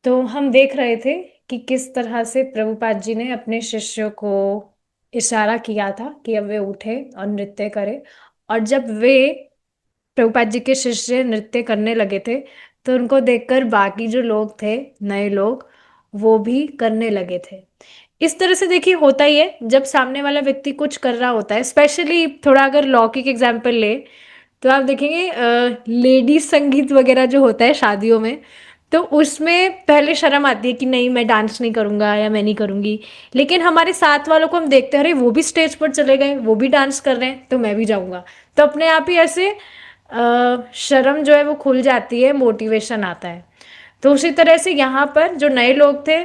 तो हम देख रहे थे कि किस तरह से प्रभुपाद जी ने अपने शिष्यों को इशारा किया था कि अब वे उठे और नृत्य करें। और जब वे प्रभुपाद जी के शिष्य नृत्य करने लगे थे तो उनको देखकर बाकी जो लोग थे, नए लोग, वो भी करने लगे थे। इस तरह से देखिए होता ही है जब सामने वाला व्यक्ति कुछ कर रहा होता है, स्पेशली थोड़ा अगर लौकिक एग्जाम्पल ले तो आप देखेंगे लेडीज संगीत वगैरह जो होता है शादियों में, तो उसमें पहले शर्म आती है कि नहीं मैं डांस नहीं करूंगा या मैं नहीं करूंगी। लेकिन हमारे साथ वालों को हम देखते हैं, अरे वो भी स्टेज पर चले गए, वो भी डांस कर रहे हैं तो मैं भी जाऊंगा। तो अपने आप ही ऐसे शर्म जो है वो खुल जाती है, मोटिवेशन आता है। तो उसी तरह से यहाँ पर जो नए लोग थे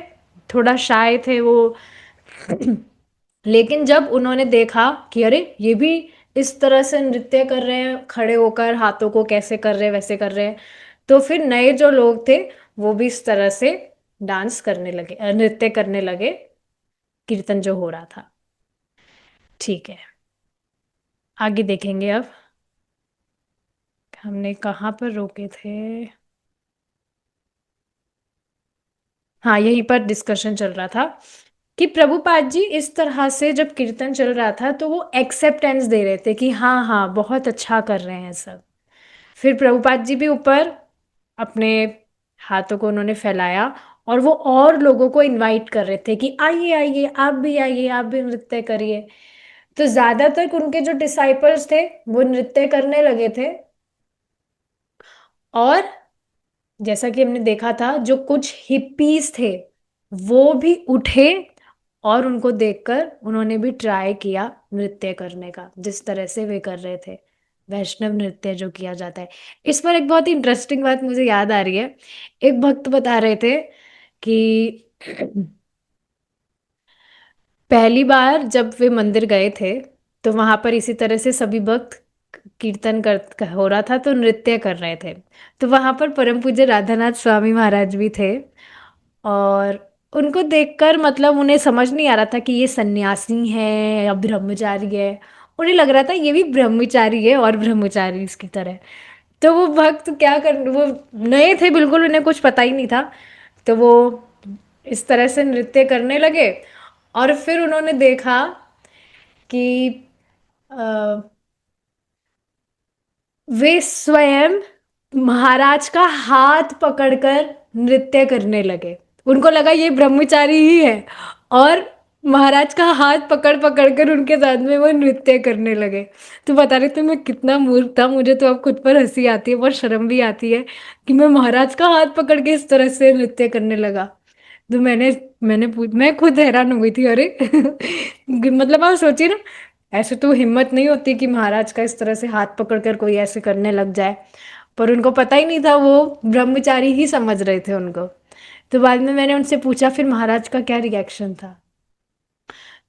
थोड़ा शाय थे वो, लेकिन जब उन्होंने देखा कि अरे ये भी इस तरह से नृत्य कर रहे हैं, खड़े होकर हाथों को कैसे कर रहे हैं वैसे कर रहे हैं, तो फिर नए जो लोग थे वो भी इस तरह से डांस करने लगे, नृत्य करने लगे, कीर्तन जो हो रहा था। ठीक है, आगे देखेंगे अब। हमने कहाँ पर रोके थे? हाँ, यहीं पर डिस्कशन चल रहा था कि प्रभुपाद जी इस तरह से जब कीर्तन चल रहा था तो वो एक्सेप्टेंस दे रहे थे कि हाँ हाँ बहुत अच्छा कर रहे हैं सब। फिर प्रभुपाद जी भी ऊपर अपने हाथों को उन्होंने फैलाया और वो और लोगों को इनवाइट कर रहे थे कि आइए आइए आप भी आइए, आप भी नृत्य करिए। तो ज्यादातर उनके जो डिसाइपल्स थे वो नृत्य करने लगे थे। और जैसा कि हमने देखा था जो कुछ हिप्पीज थे वो भी उठे और उनको देखकर उन्होंने भी ट्राई किया नृत्य करने का, जिस तरह से वे कर रहे थे, वैष्णव नृत्य जो किया जाता है। इस पर एक बहुत ही इंटरेस्टिंग बात मुझे याद आ रही है। एक भक्त बता रहे थे कि पहली बार जब वे मंदिर गए थे तो वहां पर इसी तरह से सभी भक्त कीर्तन हो रहा था तो नृत्य कर रहे थे। तो वहां पर परम पूज्य राधानाथ स्वामी महाराज भी थे। और उनको देखकर मतलब उन्हें समझ नहीं आ रहा था कि ये सन्यासी है या ब्रह्मचारी है। उन्हें लग रहा था ये भी ब्रह्मचारी है और ब्रह्मचारी इसकी तरह। तो वो भक्त क्या कर, वो नए थे बिल्कुल, उन्हें कुछ पता ही नहीं था। तो वो इस तरह से नृत्य करने लगे। और फिर उन्होंने देखा कि अ, वे स्वयं महाराज का हाथ पकड़कर नृत्य करने लगे। उनको लगा ये ब्रह्मचारी ही है और महाराज का हाथ पकड़ पकड़ कर उनके साथ में वो नृत्य करने लगे। तो बता रहे थे मैं कितना मूर्ख था, मुझे तो अब खुद पर हंसी आती है, बहुत शर्म भी आती है कि मैं महाराज का हाथ पकड़ के इस तरह से नृत्य करने लगा। तो मैं खुद हैरान हो गई थी, अरे मतलब आप सोचिए ना, ऐसे तो हिम्मत नहीं होती कि महाराज का इस तरह से हाथ पकड़कर कोई ऐसे करने लग जाए। पर उनको पता ही नहीं था, वो ब्रह्मचारी ही समझ रहे थे उनको। तो बाद में मैंने उनसे पूछा फिर महाराज का क्या रिएक्शन था।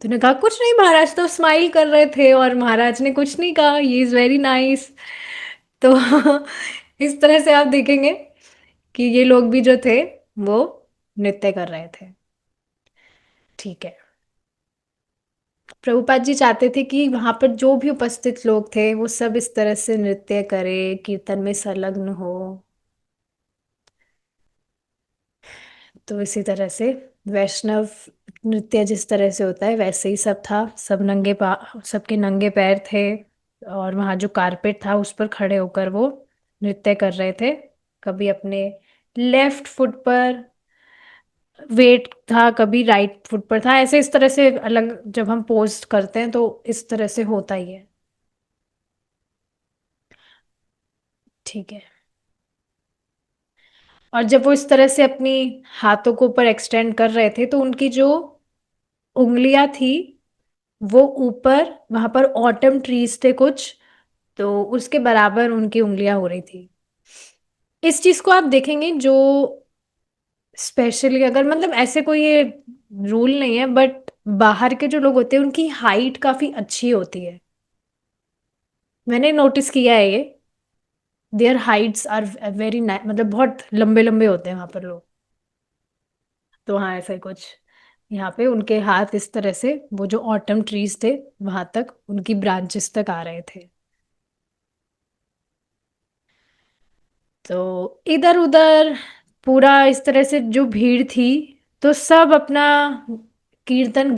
तो उन्होंने कहा कुछ नहीं, महाराज तो स्माइल कर रहे थे और महाराज ने कुछ नहीं कहा, ही इज वेरी नाइस। तो इस तरह से आप देखेंगे कि ये लोग भी जो थे वो नृत्य कर रहे थे। ठीक है, प्रभुपाद जी चाहते थे कि वहां पर जो भी उपस्थित लोग थे वो सब इस तरह से नृत्य करें, कीर्तन में संलग्न हो। तो इसी तरह से वैष्णव नृत्य जिस तरह से होता है वैसे ही सब था, सब सबके नंगे पैर थे। और वहां जो कारपेट था उस पर खड़े होकर वो नृत्य कर रहे थे। कभी अपने लेफ्ट फुट पर वेट था, कभी राइट फुट पर था, ऐसे इस तरह से अलग जब हम पोस्ट करते हैं तो इस तरह से होता ही है। ठीक है, और जब वो इस तरह से अपनी हाथों को ऊपर एक्सटेंड कर रहे थे तो उनकी जो उंगलियां थी वो ऊपर, वहां पर ऑटम ट्रीज थे कुछ, तो उसके बराबर उनकी उंगलियां हो रही थी। इस चीज को आप देखेंगे जो स्पेशली अगर मतलब ऐसे कोई ये रूल नहीं है, बट बाहर के जो लोग होते हैं उनकी हाइट काफी अच्छी होती है। मैंने नोटिस किया है ये, देयर हाइट्स आर वेरी, मतलब बहुत लंबे लंबे होते हैं वहां पर लोग। तो हाँ ऐसा ही कुछ, यहाँ पे उनके हाथ इस तरह से वो जो ऑटम ट्रीज थे वहां तक उनकी ब्रांचेस तक आ रहे थे। तो इधर उधर पूरा इस तरह से जो भीड़ थी, तो सब अपना कीर्तन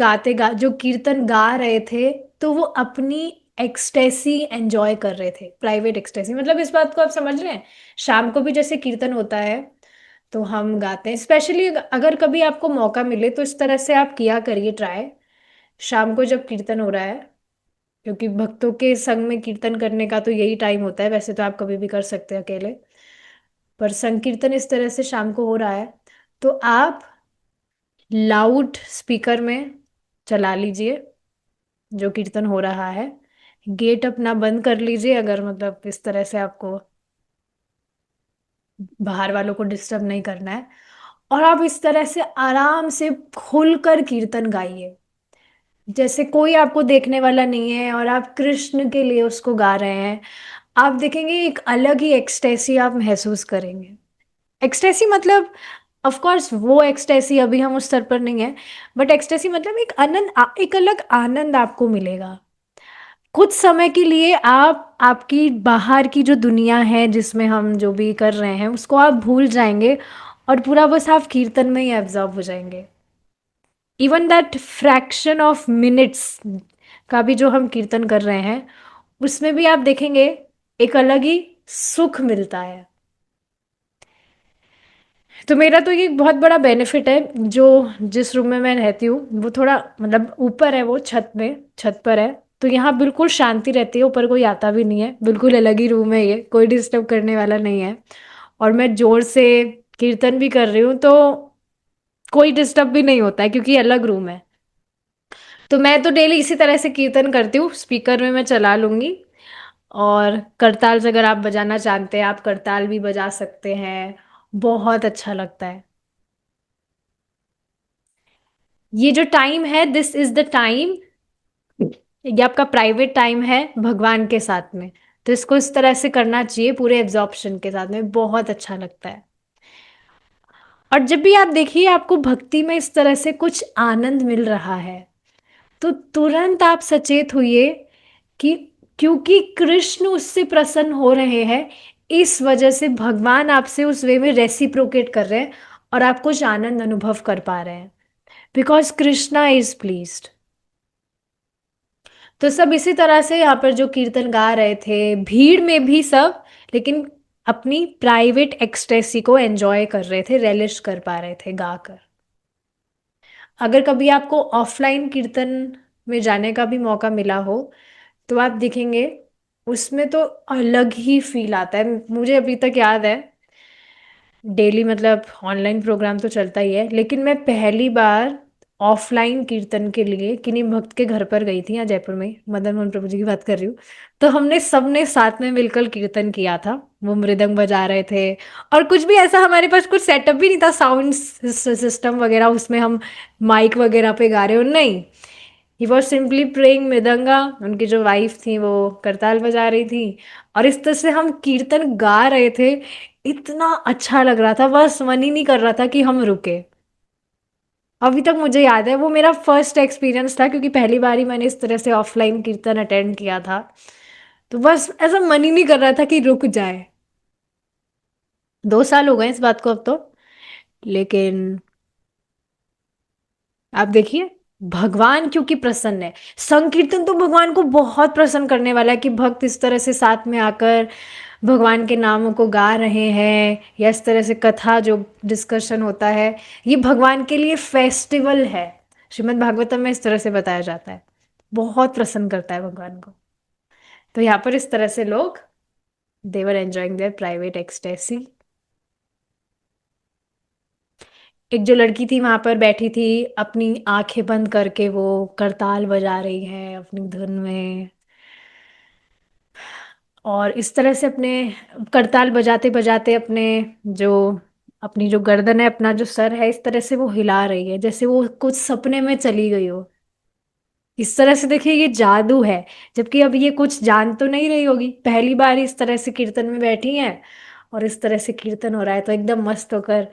जो कीर्तन गा रहे थे, तो वो अपनी एक्सटेसी एंजॉय कर रहे थे, प्राइवेट एक्सटेसी। मतलब इस बात को आप समझ रहे हैं, शाम को भी जैसे कीर्तन होता है तो हम गाते हैं। स्पेशली अगर कभी आपको मौका मिले तो इस तरह से आप किया करिए ट्राई, शाम को जब कीर्तन हो रहा है, क्योंकि भक्तों के संग में कीर्तन करने का तो यही टाइम होता है। वैसे तो आप कभी भी कर सकते हैं अकेले, पर संकीर्तन इस तरह से शाम को हो रहा है, तो आप लाउड स्पीकर में चला लीजिए जो कीर्तन हो रहा है। गेट अपना बंद कर लीजिए, अगर मतलब इस तरह से आपको बाहर वालों को डिस्टर्ब नहीं करना है। और आप इस तरह से आराम से खुलकर कीर्तन गाइए, जैसे कोई आपको देखने वाला नहीं है और आप कृष्ण के लिए उसको गा रहे हैं। आप देखेंगे एक अलग ही एक्सटेसी आप महसूस करेंगे। एक्सटेसी मतलब, ऑफ कोर्स वो एक्सटेसी अभी हम उस स्तर पर नहीं है, बट एक्सटेसी मतलब एक आनंद, एक अलग आनंद आपको मिलेगा। कुछ समय के लिए आप आपकी बाहर की जो दुनिया है जिसमें हम जो भी कर रहे हैं उसको आप भूल जाएंगे, और पूरा बस आप कीर्तन में ही एब्जॉर्ब हो जाएंगे। Even that fraction of minutes का भी जो हम कीर्तन कर रहे हैं, उसमें भी आप देखेंगे एक अलग ही सुख मिलता है। तो मेरा तो ये बहुत बड़ा बेनिफिट है, जो जिस रूम में मैं रहती हूँ वो थोड़ा मतलब ऊपर है, वो छत पर है, तो यहाँ बिल्कुल शांति रहती है, ऊपर कोई आता भी नहीं है, बिल्कुल अलग ही रूम है, ये कोई डिस्टर्ब करने वाला नहीं है। और मैं जोर से कीर्तन भी कर रही हूँ तो कोई डिस्टर्ब भी नहीं होता है, क्योंकि अलग रूम है। तो मैं तो डेली इसी तरह से कीर्तन करती हूँ, स्पीकर में मैं चला लूंगी। और करताल अगर आप बजाना चाहते हैं, आप करताल भी बजा सकते हैं, बहुत अच्छा लगता है। ये जो टाइम है, दिस इज द टाइम, ये आपका प्राइवेट टाइम है भगवान के साथ में। तो इसको इस तरह से करना चाहिए, पूरे एब्जॉर्प्शन के साथ में, बहुत अच्छा लगता है। और जब भी आप देखिए आपको भक्ति में इस तरह से कुछ आनंद मिल रहा है, तो तुरंत आप सचेत हुई कि क्योंकि कृष्ण उससे प्रसन्न हो रहे हैं, इस वजह से भगवान आपसे उस वे में रेसिप्रोकेट कर रहे हैं, और आप कुछ आनंद अनुभव कर पा रहे हैं, बिकॉज कृष्णा इज प्लीज्ड। तो सब इसी तरह से यहाँ पर जो कीर्तन गा रहे थे भीड़ में भी सब, लेकिन अपनी प्राइवेट एक्सटेसी को एंजॉय कर रहे थे, रेलिश कर पा रहे थे गाकर। अगर कभी आपको ऑफलाइन कीर्तन में जाने का भी मौका मिला हो, तो आप देखेंगे उसमें तो अलग ही फील आता है। मुझे अभी तक याद है, डेली मतलब ऑनलाइन प्रोग्राम तो चलता ही है, लेकिन मैं पहली बार ऑफलाइन कीर्तन के लिए किन्हीं भक्त के घर पर गई थी, यहाँ जयपुर में, मदन मोहन प्रभु जी की बात कर रही हूँ। तो हमने सबने साथ में मिलकर कीर्तन किया था, वो मृदंग बजा रहे थे, और कुछ भी ऐसा हमारे पास कुछ सेटअप भी नहीं था, साउंड सिस्टम वगैरह उसमें हम माइक वगैरह पे गा रहे हो, नहीं। He was simply playing mridanga, उनकी जो वाइफ थी वो करताल बजा रही थी, और इस तरह से हम कीर्तन गा रहे थे। इतना अच्छा लग रहा था, बस मन ही नहीं कर रहा था कि हम रुके। अभी तक मुझे याद है, वो मेरा फर्स्ट एक्सपीरियंस था, क्योंकि पहली बार ही मैंने इस तरह से ऑफलाइन कीर्तन अटेंड किया था। तो बस ऐसा मन ही नहीं कर रहा था कि रुक जाए। 2 साल हो गए इस बात को अब तो, लेकिन आप देखिए भगवान क्योंकि प्रसन्न है, संकीर्तन तो भगवान को बहुत प्रसन्न करने वाला है, कि भक्त इस तरह से साथ में आकर भगवान के नामों को गा रहे हैं, या इस तरह से कथा जो डिस्कशन होता है, ये भगवान के लिए फेस्टिवल है। श्रीमद् भागवतम में इस तरह से बताया जाता है, बहुत प्रसन्न करता है भगवान को। तो यहाँ पर इस तरह से लोग, देवर एंजॉइंग देयर प्राइवेट एक्सटेसी। एक जो लड़की थी वहां पर बैठी थी, अपनी आंखें बंद करके वो करताल बजा रही है अपनी धुन में, और इस तरह से अपने करताल बजाते बजाते अपने जो अपनी जो गर्दन है, अपना जो सर है, इस तरह से वो हिला रही है, जैसे वो कुछ सपने में चली गई हो। इस तरह से देखिए ये जादू है, जबकि अब ये कुछ जान तो नहीं रही होगी, पहली बार इस तरह से कीर्तन में बैठी हैं, और इस तरह से कीर्तन हो रहा है तो एकदम मस्त होकर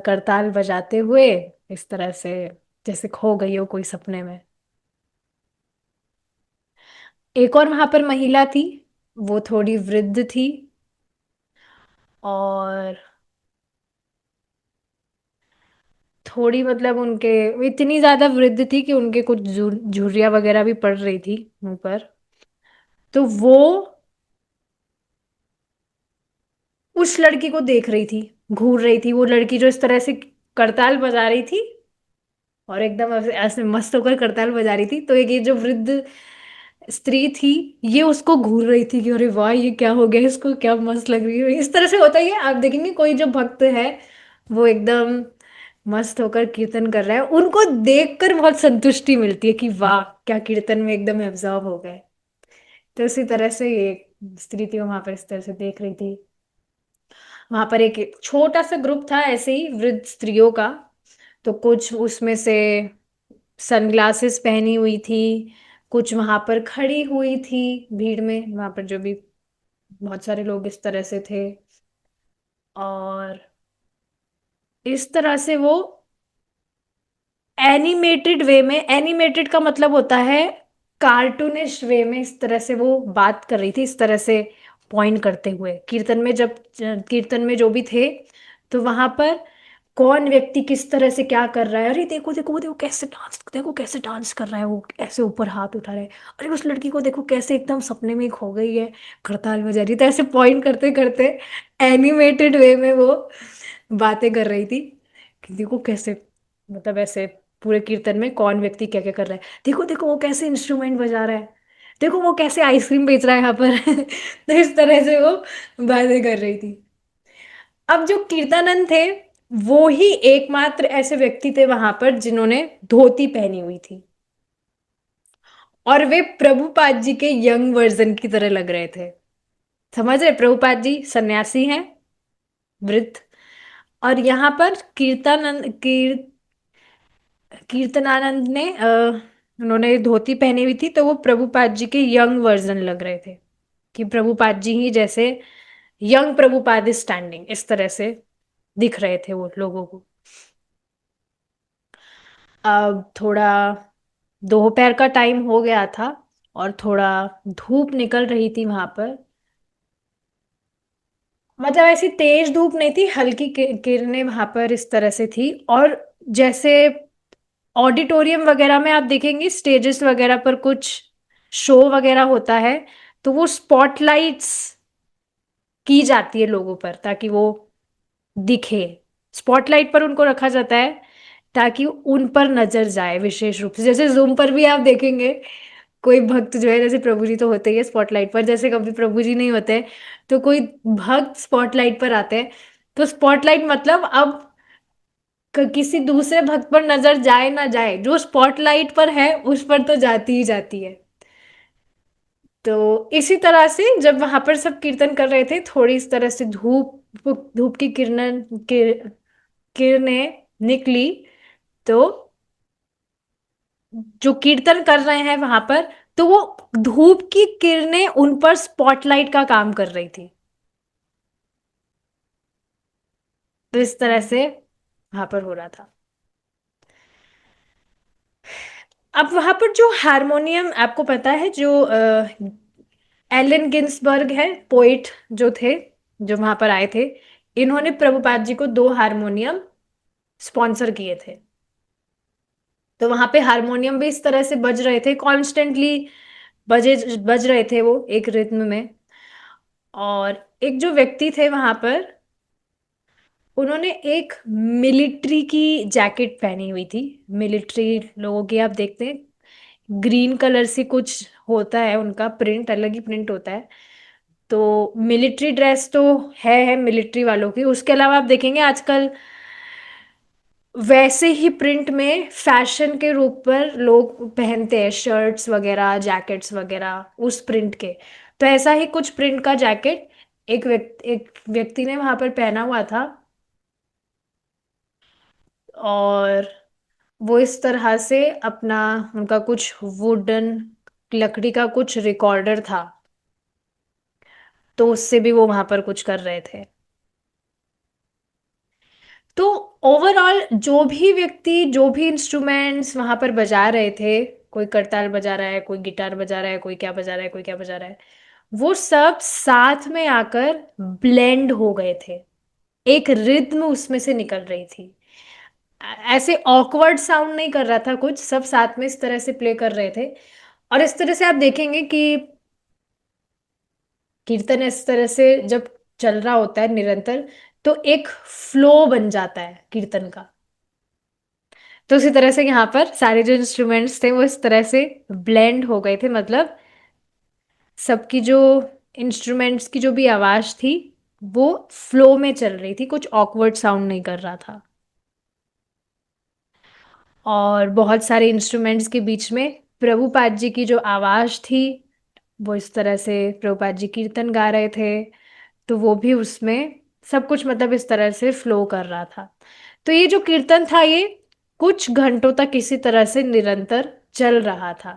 करताल बजाते हुए, इस तरह से जैसे खो गई हो कोई सपने में। एक और वहां पर महिला थी, वो थोड़ी वृद्ध थी, और थोड़ी मतलब उनके इतनी ज्यादा वृद्ध थी कि उनके कुछ झुर्रियाँ वगैरह भी पड़ रही थी मुंह पर। तो वो उस लड़की को देख रही थी, घूर रही थी, वो लड़की जो इस तरह से करताल बजा रही थी और एकदम ऐसे ऐसे मस्त होकर करताल बजा रही थी, तो एक ये जो वृद्ध स्त्री थी, ये उसको घूर रही थी कि अरे वाह ये क्या हो गया, इसको क्या मस्त लग रही है। इस तरह से होता ही है, आप देखेंगे कोई जो भक्त है वो एकदम मस्त होकर कीर्तन कर रहा है, उनको देखकर बहुत संतुष्टि मिलती है कि वाह क्या कीर्तन में एकदम एब्जॉर्ब हो गए। तो इसी तरह से ये स्त्री थी, वो वहां पर इस तरह से देख रही थी। वहां पर एक छोटा सा ग्रुप था ऐसे ही वृद्ध स्त्रियों का, तो कुछ उसमें से सनग्लासेस पहनी हुई थी, कुछ वहां पर खड़ी हुई थी भीड़ में, वहां पर जो भी बहुत सारे लोग इस तरह से थे। और इस तरह से वो एनिमेटेड वे में, एनिमेटेड का मतलब होता है कार्टूनिश वे में, इस तरह से वो बात कर रही थी, इस तरह से पॉइंट करते हुए कीर्तन में। जब कीर्तन में जो भी थे तो वहां पर कौन व्यक्ति किस तरह से क्या कर रहा है, अरे देखो देखो वो देखो कैसे डांस, देखो कैसे डांस कर रहा है, वो ऐसे ऊपर हाथ उठा रहा है, अरे उस लड़की को देखो कैसे एकदम सपने में ही खो गई है, करताल बजा रही है। तो ऐसे पॉइंट करते करते एनिमेटेड वे में वो बातें कर रही थी कि देखो कैसे, मतलब ऐसे पूरे कीर्तन में कौन व्यक्ति क्या क्या कर रहा है, देखो देखो वो कैसे इंस्ट्रूमेंट बजा रहा है, देखो वो कैसे आइसक्रीम बेच रहा है यहाँ पर। तो इस तरह से वो बातें कर रही थी। अब जो कीर्तनंद थे वो ही एकमात्र ऐसे व्यक्ति थे वहां पर जिन्होंने धोती पहनी हुई थी, और वे प्रभुपाद जी के यंग वर्जन की तरह लग रहे थे। समझ रहे, प्रभुपाद जी सन्यासी हैं, वृद्ध, और यहाँ पर कीर्तनानंद ने उन्होंने धोती पहनी हुई थी, तो वो प्रभुपाद जी के यंग वर्जन लग रहे थे, कि प्रभुपाद जी ही जैसे यंग प्रभुपाद इज स्टैंडिंग, इस तरह से दिख रहे थे वो लोगों को। अब थोड़ा दोपहर का टाइम हो गया था और थोड़ा धूप निकल रही थी वहां पर, मतलब ऐसी तेज धूप नहीं थी, हल्की किरणें वहां पर इस तरह से थी। और जैसे ऑडिटोरियम वगैरह में आप देखेंगे स्टेजेस वगैरह पर कुछ शो वगैरह होता है, तो वो स्पॉटलाइट्स की जाती है लोगों पर ताकि वो दिखे, स्पॉटलाइट पर उनको रखा जाता है ताकि उन पर नजर जाए विशेष रूप से। जैसे जूम पर भी आप देखेंगे कोई भक्त जो है, जैसे प्रभु जी तो होते ही है स्पॉटलाइट पर, जैसे कभी प्रभु जी नहीं होते तो कोई भक्त स्पॉटलाइट पर आते हैं, तो स्पॉटलाइट मतलब अब किसी दूसरे भक्त पर नजर जाए ना जाए, जो स्पॉटलाइट पर है उस पर तो जाती ही जाती है। तो इसी तरह से जब वहां पर सब कीर्तन कर रहे थे, थोड़ी इस तरह से धूप धूप की किरणें निकली, तो जो कीर्तन कर रहे हैं वहां पर, तो वो धूप की किरणें उन पर स्पॉटलाइट का काम कर रही थी। तो इस तरह से वहां पर हो रहा था। अब वहां पर जो हारमोनियम, आपको पता है जो एलन गिन्सबर्ग है पोइट जो थे, जो वहां पर आए थे, इन्होंने प्रभुपाद जी को दो हारमोनियम स्पॉन्सर किए थे। तो वहां पे हारमोनियम भी इस तरह से बज रहे थे कॉन्स्टेंटली, बजे बज रहे थे वो एक रिद्म में। और एक जो व्यक्ति थे वहां पर, उन्होंने एक मिलिट्री की जैकेट पहनी हुई थी। मिलिट्री लोगों की आप देखते हैं ग्रीन कलर से कुछ होता है, उनका प्रिंट अलग ही प्रिंट होता है। तो मिलिट्री ड्रेस तो है मिलिट्री वालों की, उसके अलावा आप देखेंगे आजकल वैसे ही प्रिंट में फैशन के रूप पर लोग पहनते हैं शर्ट्स वगैरह जैकेट्स वगैरह उस प्रिंट के। तो ऐसा ही कुछ प्रिंट का जैकेट एक व्यक्ति ने वहां पर पहना हुआ था, और वो इस तरह से अपना, उनका कुछ वुडन लकड़ी का कुछ रिकॉर्डर था, तो उससे भी वो वहां पर कुछ कर रहे थे। तो ओवरऑल जो भी व्यक्ति जो भी इंस्ट्रूमेंट्स वहां पर बजा रहे थे, कोई करताल बजा रहा है, कोई गिटार बजा रहा है, कोई क्या बजा रहा है, कोई क्या बजा रहा है, वो सब साथ में आकर ब्लेंड हो गए थे, एक रिद्म उसमें से निकल रही थी। ऐसे ऑकवर्ड साउंड नहीं कर रहा था, कुछ सब साथ में इस तरह से प्ले कर रहे थे। और इस तरह से आप देखेंगे कि कीर्तन इस तरह से जब चल रहा होता है निरंतर, तो एक फ्लो बन जाता है कीर्तन का। तो उसी तरह से यहाँ पर सारे जो इंस्ट्रूमेंट्स थे वो इस तरह से ब्लेंड हो गए थे, मतलब सबकी जो इंस्ट्रूमेंट्स की जो भी आवाज थी वो फ्लो में चल रही थी, कुछ ऑकवर्ड साउंड नहीं कर रहा था। और बहुत सारे इंस्ट्रूमेंट्स के बीच में प्रभुपाद जी की जो आवाज थी वो इस तरह से प्रभुपाद जी कीर्तन गा रहे थे, तो वो भी उसमें सब कुछ मतलब इस तरह से फ्लो कर रहा था। तो ये जो कीर्तन था ये कुछ घंटों तक इसी तरह से निरंतर चल रहा था।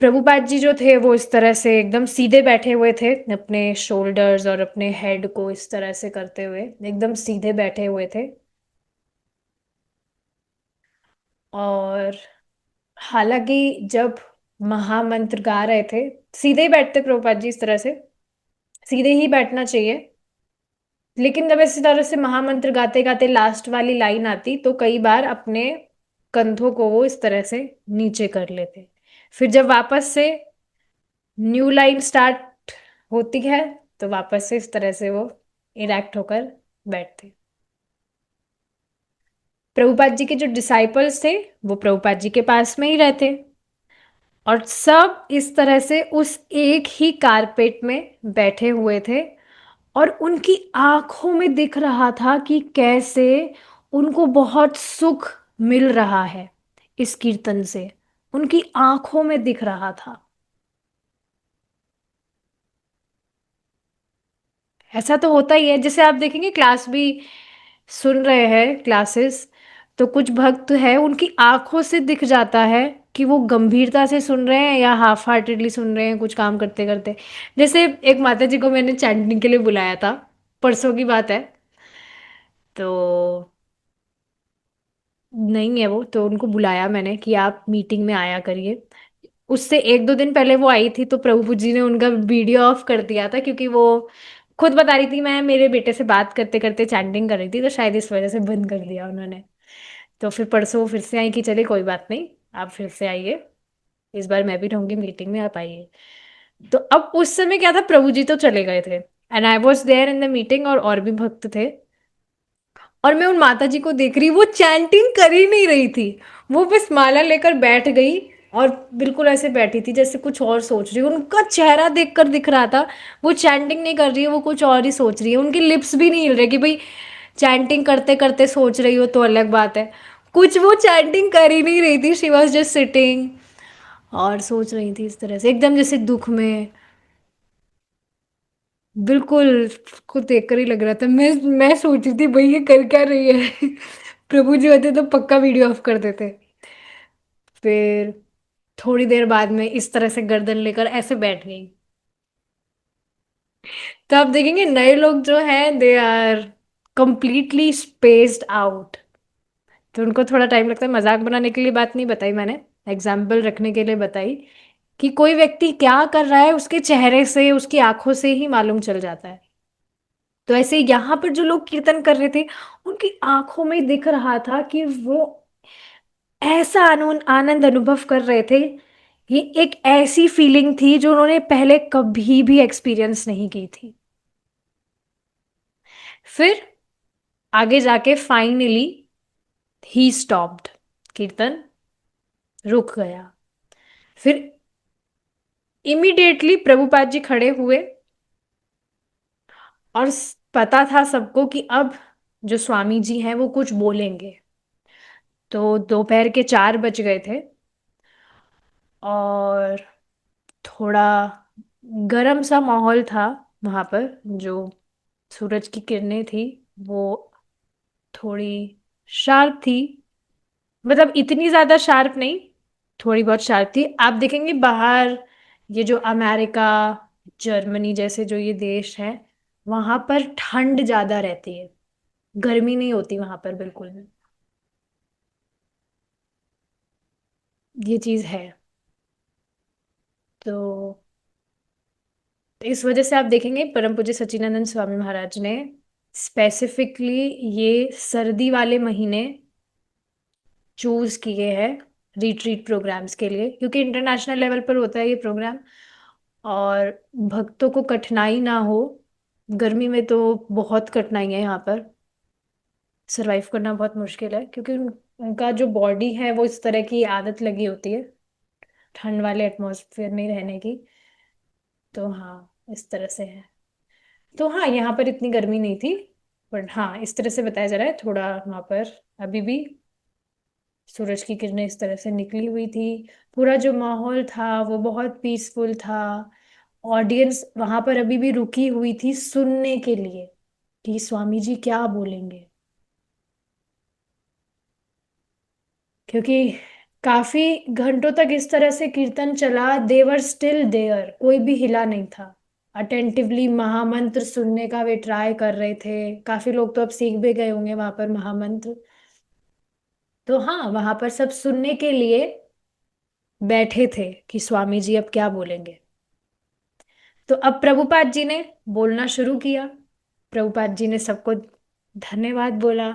प्रभुपाद जी जो थे वो इस तरह से एकदम सीधे बैठे हुए थे, अपने शोल्डर्स और अपने हेड को इस तरह से करते हुए एकदम सीधे बैठे हुए थे। और हालांकि जब महामंत्र गा रहे थे, सीधे ही बैठते प्रभुपाद जी इस तरह से, सीधे ही बैठना चाहिए। लेकिन जब इसी तरह से महामंत्र गाते गाते लास्ट वाली लाइन आती तो कई बार अपने कंधों को वो इस तरह से नीचे कर लेते। फिर जब वापस से न्यू लाइन स्टार्ट होती है तो वापस से इस तरह से वो इरेक्ट होकर बैठते। प्रभुपाद जी के जो डिसाइपल्स थे वो प्रभुपाद जी के पास में ही रहते, और सब इस तरह से उस एक ही कारपेट में बैठे हुए थे। और उनकी आंखों में दिख रहा था कि कैसे उनको बहुत सुख मिल रहा है इस कीर्तन से, उनकी आंखों में दिख रहा था। ऐसा तो होता ही है, जैसे आप देखेंगे क्लास भी सुन रहे हैं क्लासेस, तो कुछ भक्त है उनकी आंखों से दिख जाता है कि वो गंभीरता से सुन रहे हैं या हाफ हार्टेडली सुन रहे हैं कुछ काम करते करते। जैसे एक माता जी को मैंने चैंटिंग के लिए बुलाया था, परसों की बात है। तो नहीं है वो, तो उनको बुलाया मैंने कि आप मीटिंग में आया करिए। उससे एक दो दिन पहले वो आई थी तो प्रभु जी ने उनका वीडियो ऑफ कर दिया था, क्योंकि वो खुद बता रही थी मैं मेरे बेटे से बात करते करते चैंटिंग कर रही थी, तो शायद इस वजह से बंद कर दिया उन्होंने। तो फिर परसों वो फिर से आई कि चले कोई बात नहीं, आप फिर से आइए, इस बार मैं भी रहूंगी मीटिंग में, आप आइए। तो अब उस समय क्या था, प्रभु जी तो चले गए थे and I was there in the meeting, और भी भक्त थे। और मैं उन माता जी को देख रही, वो चैंटिंग कर ही नहीं रही थी, वो बस माला लेकर बैठ गई और बिल्कुल ऐसे बैठी थी जैसे कुछ और सोच रही है। उनका चेहरा देखकर दिख रहा था वो चैंटिंग नहीं कर रही है, वो कुछ और ही सोच रही है। उनकी लिप्स भी नहीं हिल रहे कि भाई चैंटिंग करते करते सोच रही हो तो अलग बात है, कुछ वो चैंटिंग कर ही नहीं रही थी, शी वॉज जस्ट सिटिंग और सोच रही थी इस तरह से एकदम जैसे दुख में। बिल्कुल, खुद देखकर ही लग रहा था। मैं सोच रही थी भाई ये कर क्या रही है। प्रभु जी होते तो पक्का वीडियो ऑफ कर देते। फिर थोड़ी देर बाद में इस तरह से गर्दन लेकर ऐसे बैठ गई। तो आप देखेंगे नए लोग जो हैं they are completely spaced out, तो उनको थोड़ा टाइम लगता है। मजाक बनाने के लिए बात नहीं बताई मैंने, एग्जाम्पल रखने के लिए बताई कि कोई व्यक्ति क्या कर रहा है उसके चेहरे से उसकी आंखों से ही मालूम चल जाता है। तो ऐसे यहाँ पर जो लोग कीर्तन कर रहे थे उनकी आंखों में दिख रहा था कि वो ऐसा आनंद अनुभव कर रहे थे। ये एक ऐसी फीलिंग थी जो उन्होंने पहले कभी भी एक्सपीरियंस नहीं की थी। फिर आगे जाके फाइनली ही स्टॉप्ड, कीर्तन रुक गया। फिर इमीडिएटली प्रभुपाद जी खड़े हुए और पता था सबको कि अब जो स्वामी जी हैं वो कुछ बोलेंगे। तो दोपहर के 4 बज गए थे और थोड़ा गरम सा माहौल था वहां पर। जो सूरज की किरणें थी वो थोड़ी शार्प थी, मतलब इतनी ज्यादा शार्प नहीं, थोड़ी बहुत शार्प थी। आप देखेंगे बाहर ये जो अमेरिका, जर्मनी जैसे जो ये देश हैं वहां पर ठंड ज्यादा रहती है, गर्मी नहीं होती वहां पर बिल्कुल भी। ये चीज है। तो इस वजह से आप देखेंगे परम पूज्य सच्चिदानंद स्वामी महाराज ने स्पेसिफिकली ये सर्दी वाले महीने चूज किए हैं रिट्रीट प्रोग्राम्स के लिए, क्योंकि इंटरनेशनल लेवल पर होता है ये प्रोग्राम। और भक्तों को कठिनाई ना हो, गर्मी में तो बहुत कठिनाई है यहाँ पर, सरवाइव करना बहुत मुश्किल है, क्योंकि उनका जो बॉडी है वो इस तरह की आदत लगी होती है ठंड वाले एटमॉस्फेयर में रहने की। तो हाँ, इस तरह से है। तो हाँ, यहाँ पर इतनी गर्मी नहीं थी, बट हाँ इस तरह से बताया जा रहा है थोड़ा वहाँ पर अभी भी सूरज की किरणें इस तरह से निकली हुई थी। पूरा जो माहौल था वो बहुत पीसफुल था। ऑडियंस वहां पर अभी भी रुकी हुई थी सुनने के लिए कि स्वामी जी क्या बोलेंगे, क्योंकि काफी घंटों तक इस तरह से कीर्तन चला। देवर स्टिल देयर, कोई भी हिला नहीं था। अटेंटिवली महामंत्र सुनने का वे ट्राई कर रहे थे। काफी लोग तो अब सीख भी गए होंगे वहां पर महामंत्र। तो हाँ, वहां पर सब सुनने के लिए बैठे थे कि स्वामी जी अब क्या बोलेंगे। तो अब प्रभुपाद जी ने बोलना शुरू किया। प्रभुपाद जी ने सबको धन्यवाद बोला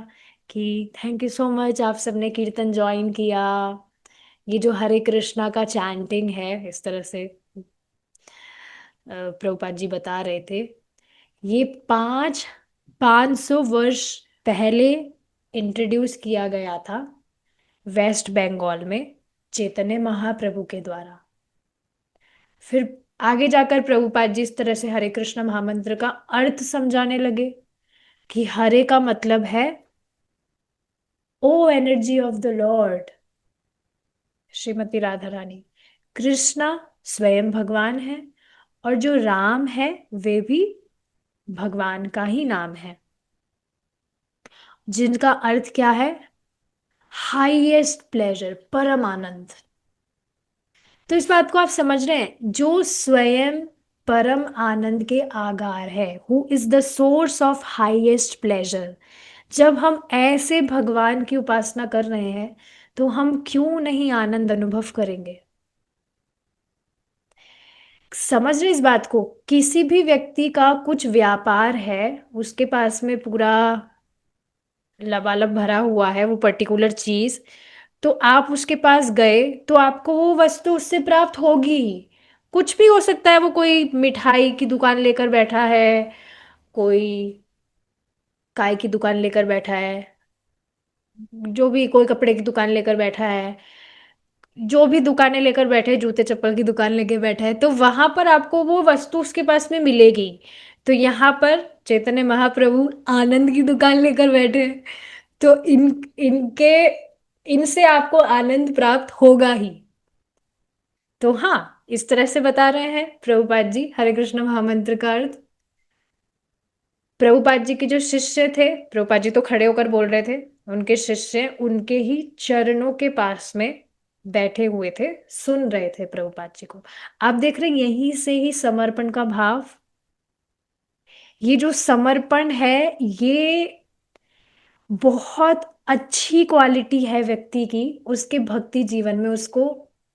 कि थैंक यू सो मच, आप सबने कीर्तन ज्वाइन किया। ये जो हरे कृष्णा का चैंटिंग है, इस तरह से प्रभुपाद जी बता रहे थे, ये 500 वर्ष पहले इंट्रोड्यूस किया गया था वेस्ट बंगाल में चैतन्य महाप्रभु के द्वारा। फिर आगे जाकर प्रभुपाद जी इस तरह से हरे कृष्ण महामंत्र का अर्थ समझाने लगे कि हरे का मतलब है O energy of the Lord, Shrimati Radha Rani. Krishna स्वयं भगवान है, और जो राम है वे भी भगवान का ही नाम है, जिनका अर्थ क्या है? हाईएस्ट प्लेजर, परम आनंद। तो इस बात को आप समझ रहे हैं, जो स्वयं परम आनंद के आगार है, who is the source of highest pleasure. जब हम ऐसे भगवान की उपासना कर रहे हैं तो हम क्यों नहीं आनंद अनुभव करेंगे? समझ रहे इस बात को? किसी भी व्यक्ति का कुछ व्यापार है, उसके पास में पूरा लबालब भरा हुआ है वो पर्टिकुलर चीज, तो आप उसके पास गए तो आपको वो वस्तु उससे प्राप्त होगी ही। कुछ भी हो सकता है, वो कोई मिठाई की दुकान लेकर बैठा है, कोई काय की दुकान लेकर बैठा है, जो भी, कोई कपड़े की दुकान लेकर बैठा है, जो भी दुकानें लेकर बैठे हैं, जूते चप्पल की दुकान लेके बैठा है, तो वहां पर आपको वो वस्तु उसके पास में मिलेगी। तो यहाँ पर चैतन्य महाप्रभु आनंद की दुकान लेकर बैठे हैं, तो इनके इनसे आपको आनंद प्राप्त होगा ही। तो हाँ, इस तरह से बता रहे हैं प्रभुपाद जी हरे कृष्ण महामंत्र का अर्थ। प्रभुपाद जी के जो शिष्य थे, प्रभुपाद जी तो खड़े होकर बोल रहे थे, उनके शिष्य उनके ही चरणों के पास में बैठे हुए थे, सुन रहे थे प्रभुपाद जी को। आप देख रहे हैं, यहीं से ही समर्पण का भाव, ये जो समर्पण है, ये बहुत अच्छी क्वालिटी है व्यक्ति की, उसके भक्ति जीवन में उसको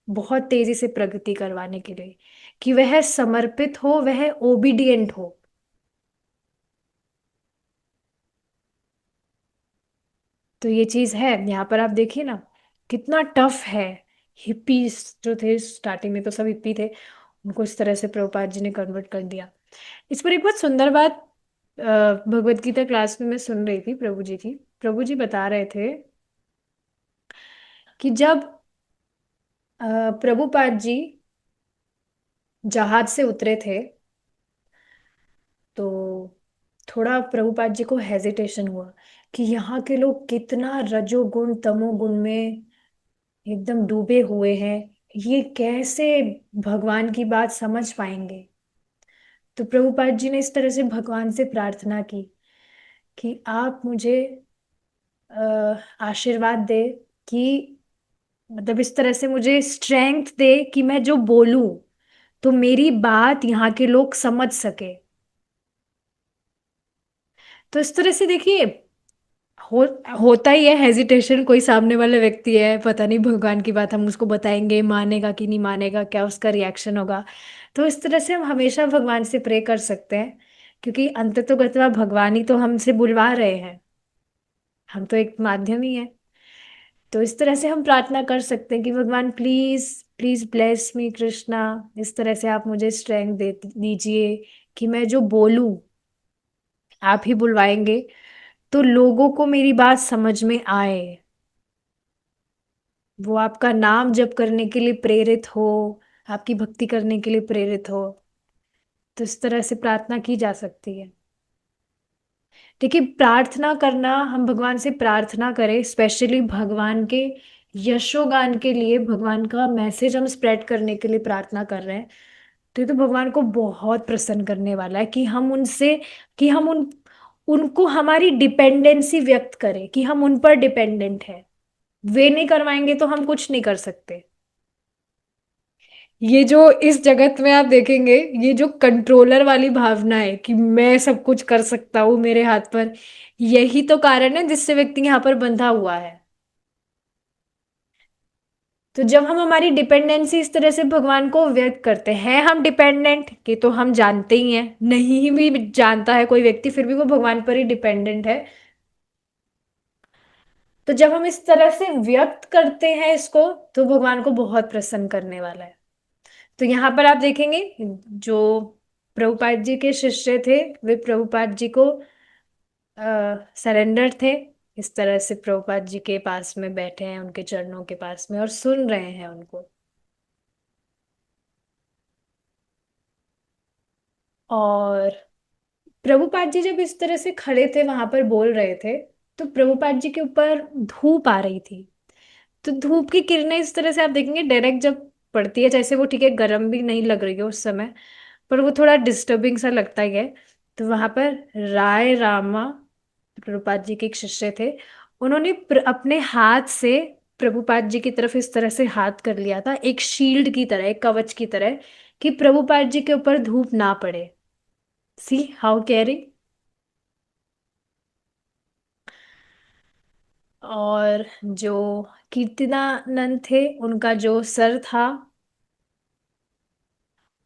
बहुत तेजी से प्रगति करवाने के लिए, कि वह समर्पित हो, वह ओबीडिएंट हो। तो ये चीज है यहाँ पर, आप देखिए ना कितना टफ है। हिप्पीज जो थे, स्टार्टिंग में तो सब हिप्पी थे, उनको इस तरह से प्रभुपाद जी ने कन्वर्ट कर दिया। इस पर एक बहुत सुंदर बात भगवत गीता क्लास में मैं सुन रही थी प्रभु जी की। प्रभु जी बता रहे थे कि जब प्रभुपाद जी जहाज से उतरे थे, तो थोड़ा प्रभुपाद जी को हेजिटेशन हुआ कि यहाँ के लोग कितना रजोगुण तमोगुण में एकदम डूबे हुए हैं, ये कैसे भगवान की बात समझ पाएंगे। तो प्रभुपाद जी ने इस तरह से भगवान से प्रार्थना की कि आप मुझे आशीर्वाद दे, कि मतलब इस तरह से मुझे स्ट्रेंथ दे कि मैं जो बोलूं तो मेरी बात यहाँ के लोग समझ सके। तो इस तरह से देखिए, हो होता ही है हेजिटेशन। कोई सामने वाला व्यक्ति है, पता नहीं भगवान की बात हम उसको बताएंगे, मानेगा कि नहीं मानेगा, क्या उसका रिएक्शन होगा। तो इस तरह से हम हमेशा भगवान से प्रे कर सकते हैं क्योंकि अंततोगत्वा भगवान ही तो हमसे बुलवा रहे हैं, हम तो एक माध्यम ही है। तो इस तरह से हम प्रार्थना कर सकते हैं कि भगवान please please bless me Krishna, इस तरह से आप मुझे स्ट्रेंथ दे दीजिए कि मैं जो बोलूं, आप ही बुलवाएंगे तो लोगों को मेरी बात समझ में आए, वो आपका नाम जप करने के लिए प्रेरित हो, आपकी भक्ति करने के लिए प्रेरित हो। तो इस तरह से प्रार्थना की जा सकती है। देखिए, प्रार्थना करना, हम भगवान से प्रार्थना करें, स्पेशली भगवान के यशोगान के लिए, भगवान का मैसेज हम स्प्रेड करने के लिए प्रार्थना कर रहे हैं, तो ये तो भगवान को बहुत प्रसन्न करने वाला है कि हम उनसे, कि हम उनको हमारी डिपेंडेंसी व्यक्त करें कि हम उन पर डिपेंडेंट है। वे नहीं करवाएंगे तो हम कुछ नहीं कर सकते। ये जो इस जगत में आप देखेंगे, ये जो कंट्रोलर वाली भावना है कि मैं सब कुछ कर सकता हूँ मेरे हाथ पर, यही तो कारण है जिससे व्यक्ति यहाँ पर बंधा हुआ है। तो जब हम हमारी डिपेंडेंसी इस तरह से भगवान को व्यक्त करते हैं, हम डिपेंडेंट कि तो हम जानते ही हैं, नहीं भी जानता है कोई व्यक्ति फिर भी वो भगवान पर ही डिपेंडेंट है। तो जब हम इस तरह से व्यक्त करते हैं इसको, तो भगवान को बहुत प्रसन्न करने वाला है। तो यहाँ पर आप देखेंगे, जो प्रभुपाद जी के शिष्य थे, वे प्रभुपाद जी को सरेंडर थे, इस तरह से प्रभुपाद जी के पास में बैठे हैं, उनके चरणों के पास में, और सुन रहे हैं उनको। और प्रभुपाद जी जब इस तरह से खड़े थे वहां पर बोल रहे थे, तो प्रभुपाद जी के ऊपर धूप आ रही थी। तो धूप की किरणें इस तरह से आप देखेंगे डायरेक्ट जब पड़ती है, जैसे वो ठीक है गर्म भी नहीं लग रही है उस समय, पर वो थोड़ा डिस्टर्बिंग सा लगता ही है। तो वहां पर राय रामा, प्रभुपाद जी के एक शिष्य थे, उन्होंने अपने हाथ से प्रभुपाद जी की तरफ इस तरह से हाथ कर लिया था, एक शील्ड की तरह, एक कवच की तरह, कि प्रभुपाद जी के ऊपर धूप ना पड़े। See how caring. और जो कीर्तिदानंद थे, उनका जो सर था,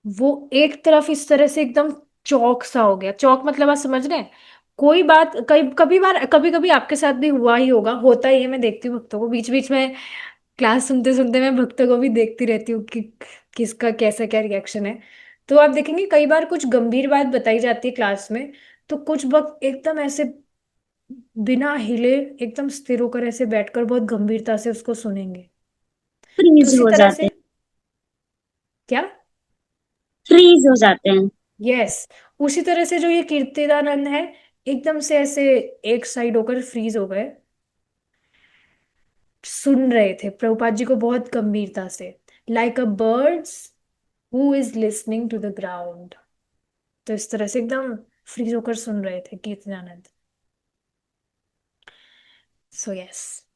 वो एक तरफ इस तरह से एकदम चौक सा हो गया। चौक मतलब आप समझ रहे हैं, कोई बात, कई कभी बार, कभी कभी आपके साथ भी हुआ ही होगा, होता ही है। मैं देखती हूँ भक्तों को, बीच बीच में क्लास सुनते सुनते मैं भक्तों को भी देखती रहती हूँ कि किसका कैसा क्या रिएक्शन है। तो आप देखेंगे कई बार कुछ गंभीर बात बताई जाती है क्लास में, तो कुछ भक्त एकदम ऐसे बिना हिले, एकदम स्थिर होकर ऐसे बैठकर बहुत गंभीरता से उसको सुनेंगे। तो फ्रीज उसी हो तरह जाते से, हैं। क्या, फ्रीज हो जाते हैं। यस, उसी तरह से जो ये कीर्तिदानंद है, एकदम से ऐसे एक साइड होकर फ्रीज हो गए, सुन रहे थे प्रभुपाद जी को बहुत गंभीरता से, like a birds who is listening to the ground. तो इस तरह से एकदम फ्रीज होकर सुन रहे थे कीर्तिदानंद। सो यस,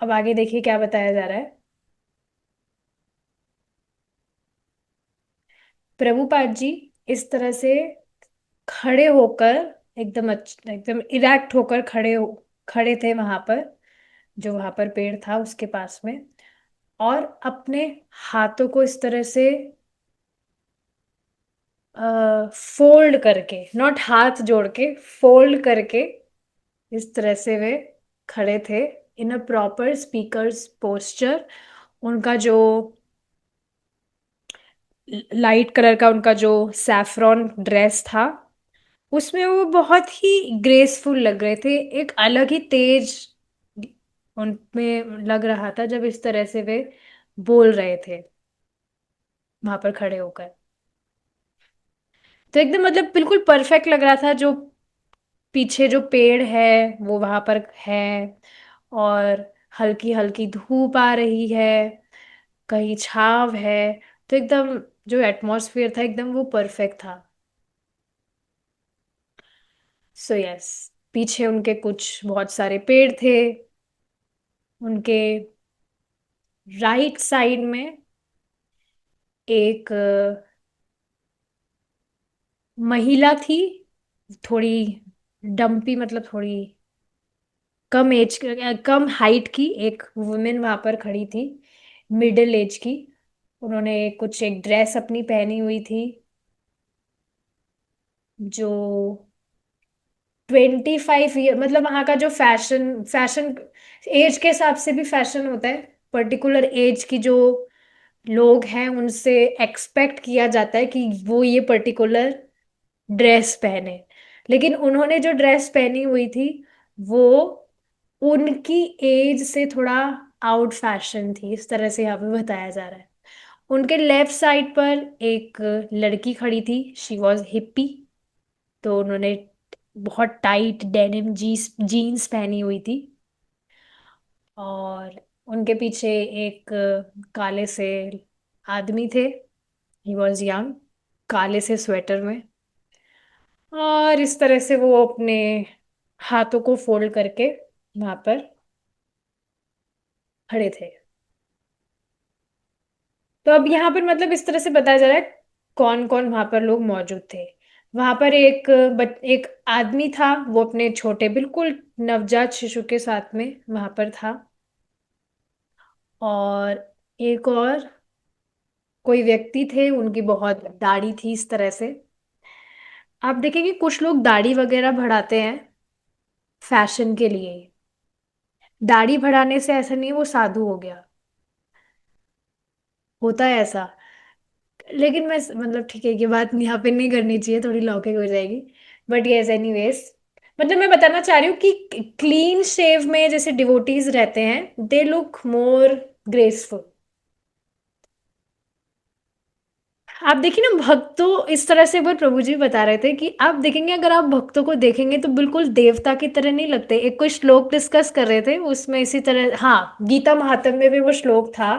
अब आगे देखिए क्या बताया जा रहा है। प्रभुपाद जी इस तरह से खड़े होकर, एकदम इरेक्ट होकर खड़े थे वहां पर, जो वहां पर पेड़ था उसके पास में, और अपने हाथों को इस तरह से फोल्ड करके, नॉट हाथ जोड़ के, फोल्ड करके, इस तरह से वे खड़े थे, इन अ प्रॉपर स्पीकर्स पोस्चर। उनका जो लाइट कलर का उनका जो सैफरॉन ड्रेस था, उसमें वो बहुत ही ग्रेसफुल लग रहे थे, एक अलग ही तेज उनमें लग रहा था जब इस तरह से वे बोल रहे थे वहां पर खड़े होकर। तो एकदम मतलब बिल्कुल परफेक्ट लग रहा था, जो पीछे जो पेड़ है वो वहां पर है, और हल्की हल्की धूप आ रही है, कहीं छाव है, तो एकदम जो एटमॉस्फेयर था एकदम वो परफेक्ट था। सो यस, पीछे उनके कुछ बहुत सारे पेड़ थे, उनके राइट साइड में एक महिला थी, थोड़ी डम्पी, मतलब थोड़ी कम एज, कम हाइट की एक वुमेन वहां पर खड़ी थी, मिडिल एज की। उन्होंने कुछ एक ड्रेस अपनी पहनी हुई थी, जो 25 ईयर, मतलब वहाँ का जो फैशन फैशन एज के हिसाब से भी फैशन होता है। पर्टिकुलर एज की जो लोग हैं उनसे एक्सपेक्ट किया जाता है कि वो ये पर्टिकुलर ड्रेस पहने। लेकिन उन्होंने जो ड्रेस पहनी हुई थी वो उनकी एज से थोड़ा आउट फैशन थी, इस तरह से यहाँ पे बताया जा रहा है। उनके लेफ्ट साइड पर एक लड़की खड़ी थी, शी वॉज हिप्पी। तो उन्होंने बहुत टाइट डेनिम जीन्स पहनी हुई थी। और उनके पीछे एक काले से आदमी थे, ही वॉज यंग, काले से स्वेटर में। और इस तरह से वो अपने हाथों को फोल्ड करके वहां पर खड़े थे। तो अब यहाँ पर मतलब इस तरह से बताया जा रहा है कौन कौन वहां पर लोग मौजूद थे। वहां पर एक आदमी था, वो अपने छोटे बिल्कुल नवजात शिशु के साथ में वहां पर था। और एक और कोई व्यक्ति थे, उनकी बहुत दाढ़ी थी इस तरह से। आप देखेंगे कुछ लोग दाढ़ी वगैरह बढ़ाते हैं फैशन के लिए। दाढ़ी बढ़ाने से ऐसा नहीं है वो साधु हो गया, होता है ऐसा। लेकिन मैं मतलब ठीक है, ये बात यहाँ पे नहीं करनी चाहिए, थोड़ी लौकिक हो जाएगी। बट यस एनीवेज, मतलब मैं बताना चाह रही हूँ कि क्लीन शेव में जैसे डिवोटीज रहते हैं, दे लुक मोर ग्रेसफुल। आप देखिए ना, भक्तों इस तरह से, एक बार प्रभु जी बता रहे थे कि आप देखेंगे, अगर आप भक्तों को देखेंगे तो बिल्कुल देवता की तरह नहीं लगते। एक कोई श्लोक डिस्कस कर रहे थे उसमें इसी तरह, हाँ, गीता महात्म्य में भी वो श्लोक था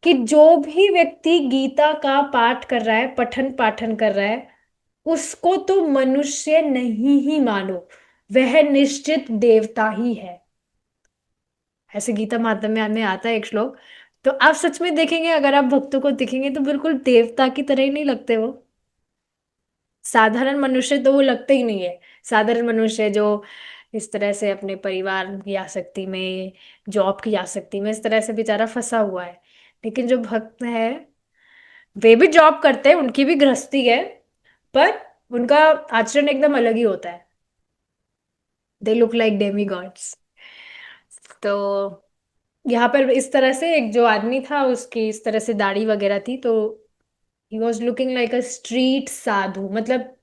कि जो भी व्यक्ति गीता का पाठ कर रहा है, पठन पाठन कर रहा है, उसको तो मनुष्य नहीं ही मानो, वह निश्चित देवता ही है। ऐसे गीता महात्म्य में आता है एक श्लोक। तो आप सच में देखेंगे, अगर आप भक्तों को दिखेंगे तो बिल्कुल देवता की तरह ही नहीं लगते वो। साधारण मनुष्य तो वो लगते ही नहीं है। साधारण मनुष्य जो इस तरह से अपने परिवार की आसक्ति में, जॉब की आसक्ति में, इस तरह से बेचारा फंसा हुआ है। लेकिन जो भक्त है, वे भी जॉब करते हैं, उनकी भी गृहस्थी है, पर उनका आचरण एकदम अलग ही होता है। They look like Demi God's. तो यहाँ पर इस तरह से एक जो आदमी था उसकी इस तरह से दाढ़ी वगैरह थी, तो he was looking like a street sadhu, मतलब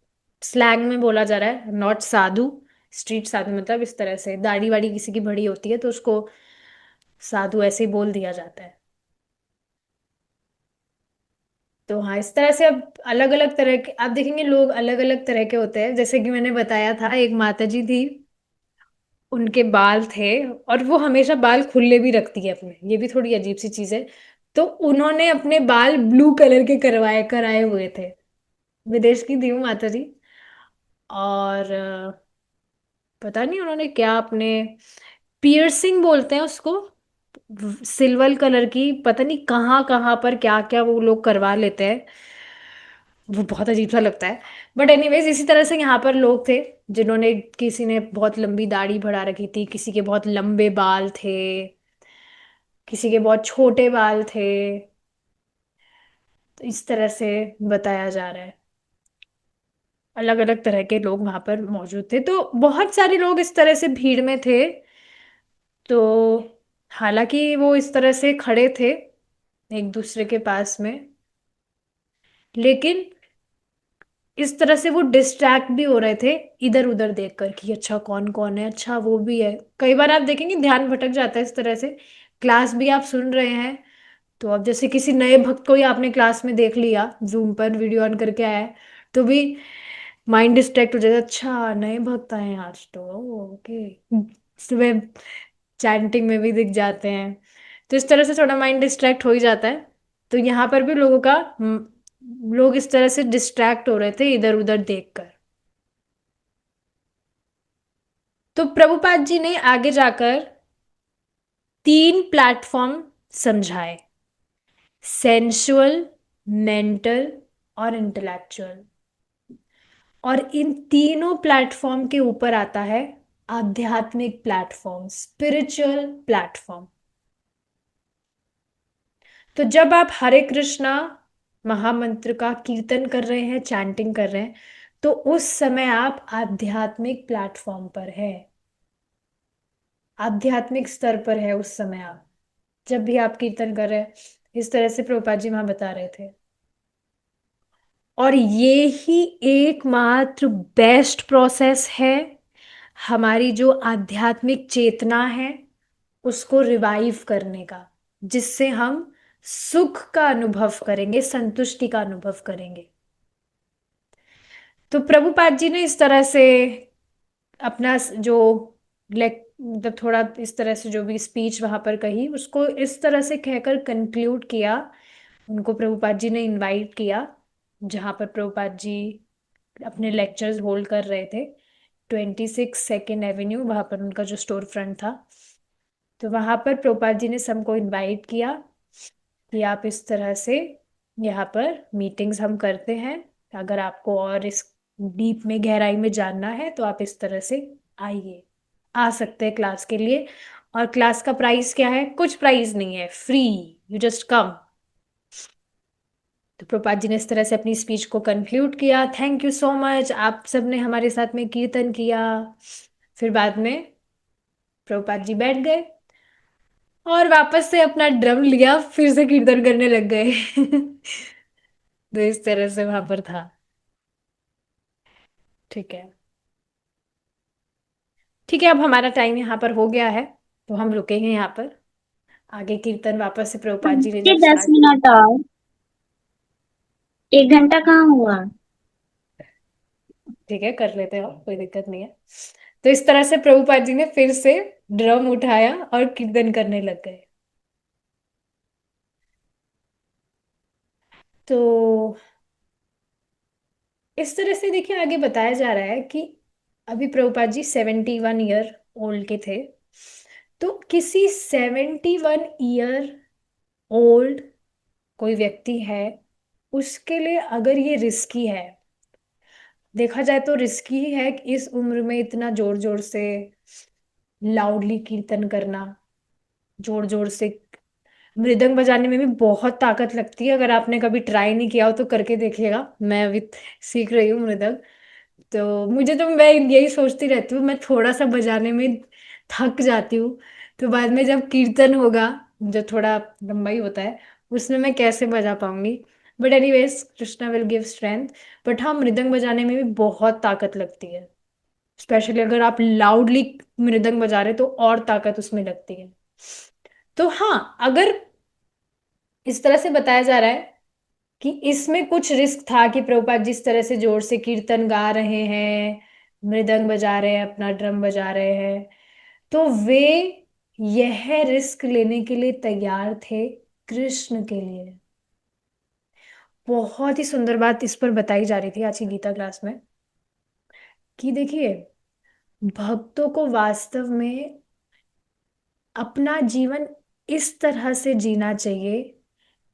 स्लैंग में बोला जा रहा है, नॉट साधु। स्ट्रीट साधु मतलब इस तरह से दाढ़ी वाड़ी किसी की बड़ी होती है तो उसको साधु ऐसे ही बोल दिया जाता है। तो हाँ, इस तरह से अब अलग अलग तरह के आप देखेंगे लोग अलग अलग तरह के होते हैं। जैसे कि मैंने बताया था, एक माता जी थी, उनके बाल थे, और वो हमेशा बाल खुले भी रखती है अपने, ये भी थोड़ी अजीब सी चीज है। तो उन्होंने अपने बाल ब्लू कलर के करवाए कराए हुए थे। विदेश की थी वो माता जी। और पता नहीं उन्होंने क्या अपने पियर्सिंग बोलते हैं उसको, सिल्वर कलर की, पता नहीं कहाँ कहाँ पर क्या क्या वो लोग करवा लेते हैं। वो बहुत अजीब सा लगता है। बट एनीवेज, इसी तरह से यहाँ पर लोग थे जिन्होंने, किसी ने बहुत लंबी दाढ़ी बढ़ा रखी थी, किसी के बहुत लंबे बाल थे, किसी के बहुत छोटे बाल थे। तो इस तरह से बताया जा रहा है, अलग अलग तरह के लोग वहां पर मौजूद थे। तो बहुत सारे लोग इस तरह से भीड़ में थे। तो हालांकि वो इस तरह से खड़े थे एक दूसरे के पास में, लेकिन इस तरह से वो डिस्ट्रैक्ट भी हो रहे थे इधर उधर देखकर कि अच्छा कौन कौन है, अच्छा वो भी है। कई बार आप देखेंगे ध्यान भटक जाता है इस तरह से। क्लास भी आप सुन रहे हैं, तो अब जैसे किसी नए भक्त को ही आपने क्लास में देख लिया, जूम पर वीडियो ऑन करके आया है, तो भी माइंड डिस्ट्रैक्ट हो जाता है। अच्छा नए भक्त आए हैं आज तो, ओके। सुबह चैंटिंग में भी दिख जाते हैं। तो इस तरह से थोड़ा माइंड डिस्ट्रैक्ट हो ही जाता है। तो यहाँ पर भी लोगों का लोग इस तरह से डिस्ट्रैक्ट हो रहे थे इधर उधर देखकर। तो प्रभुपाद जी ने आगे जाकर 3 प्लेटफॉर्म समझाए, सेंसुअल, मेंटल और इंटेलेक्चुअल। और इन तीनों प्लेटफॉर्म के ऊपर आता है आध्यात्मिक प्लेटफॉर्म, स्पिरिचुअल प्लेटफॉर्म। तो जब आप हरे कृष्णा महामंत्र का कीर्तन कर रहे हैं, चैंटिंग कर रहे हैं, तो उस समय आप आध्यात्मिक प्लेटफॉर्म पर है, आध्यात्मिक स्तर पर है उस समय आप, जब भी आप कीर्तन कर रहे हैं। इस तरह से प्रभुपाद जी वहां बता रहे थे। और ये ही एकमात्र बेस्ट प्रोसेस है हमारी जो आध्यात्मिक चेतना है उसको रिवाइव करने का, जिससे हम सुख का अनुभव करेंगे, संतुष्टि का अनुभव करेंगे। तो प्रभुपाद जी ने इस तरह से अपना जो मतलब थोड़ा इस तरह से जो भी स्पीच वहां पर कही उसको इस तरह से कहकर कंक्लूड किया। उनको प्रभुपाद जी ने इनवाइट किया जहां पर प्रभुपाद जी अपने लेक्चर्स होल्ड कर रहे थे, 26 सेकेंड एवेन्यू, वहां पर उनका जो स्टोर फ्रंट था। तो वहां पर प्रभुपाद जी ने सबको इनवाइट किया कि आप इस तरह से यहाँ पर मीटिंग्स हम करते हैं, अगर आपको और इस डीप में गहराई में जानना है तो आप इस तरह से आइए, आ सकते हैं क्लास के लिए। और क्लास का प्राइस क्या है? कुछ प्राइस नहीं है, फ्री, यू जस्ट कम। तो प्रभुपाद जी ने इस तरह से अपनी स्पीच को कंक्लूड किया, थैंक यू सो मच, आप सबने हमारे साथ में कीर्तन किया। फिर बाद में प्रभुपाद जी बैठ गए और वापस से अपना ड्रम लिया, फिर से कीर्तन करने लग गए। तो इस तरह से वहां पर था। ठीक है, ठीक है, अब हमारा टाइम यहाँ पर हो गया है, तो हम रुकेंगे यहाँ पर। आगे कीर्तन वापस से प्रभुपाद जी ने ये जब दस स्टार्ट किया। मिनट और 1 घंटा कहाँ हुआ? ठीक है, कर लेते हो, कोई दिक्कत नहीं है। तो इस तरह से प्रभुपाद जी ने फिर से ड्रम उठाया और कीर्तन करने लग गए। तो इस तरह से देखिए आगे बताया जा रहा है कि अभी प्रभुपाद जी 71 ईयर ओल्ड के थे। तो किसी 71 ईयर ओल्ड कोई व्यक्ति है, उसके लिए अगर ये रिस्की है, देखा जाए तो रिस्की ही है कि इस उम्र में इतना जोर जोर से लाउडली कीर्तन करना, जोर जोर से मृदंग बजाने में भी बहुत ताकत लगती है। अगर आपने कभी ट्राई नहीं किया हो तो करके देखिएगा, मैं अभी सीख रही हूँ मृदंग। तो मुझे तो मैं यही सोचती रहती हूँ, मैं थोड़ा सा बजाने में थक जाती हूँ, तो बाद में जब कीर्तन होगा जो थोड़ा लंबाई होता है उसमें मैं कैसे बजा पाऊंगी। But anyways, Krishna will give strength. But हाँ, मृदंग बजाने में भी बहुत ताकत लगती है, स्पेशली अगर आप लाउडली मृदंग बजा रहे तो और ताकत उसमें लगती है। तो हाँ, अगर इस तरह से बताया जा रहा है कि इसमें कुछ रिस्क था कि प्रभुपाद जिस तरह से जोर से कीर्तन गा रहे हैं, मृदंग बजा रहे हैं, अपना ड्रम बजा रहे हैं, तो वे यह रिस्क लेने के लिए तैयार थे कृष्ण के लिए। बहुत ही सुंदर बात इस पर बताई जा रही थी आज की गीता क्लास में कि देखिए, भक्तों को वास्तव में अपना जीवन इस तरह से जीना चाहिए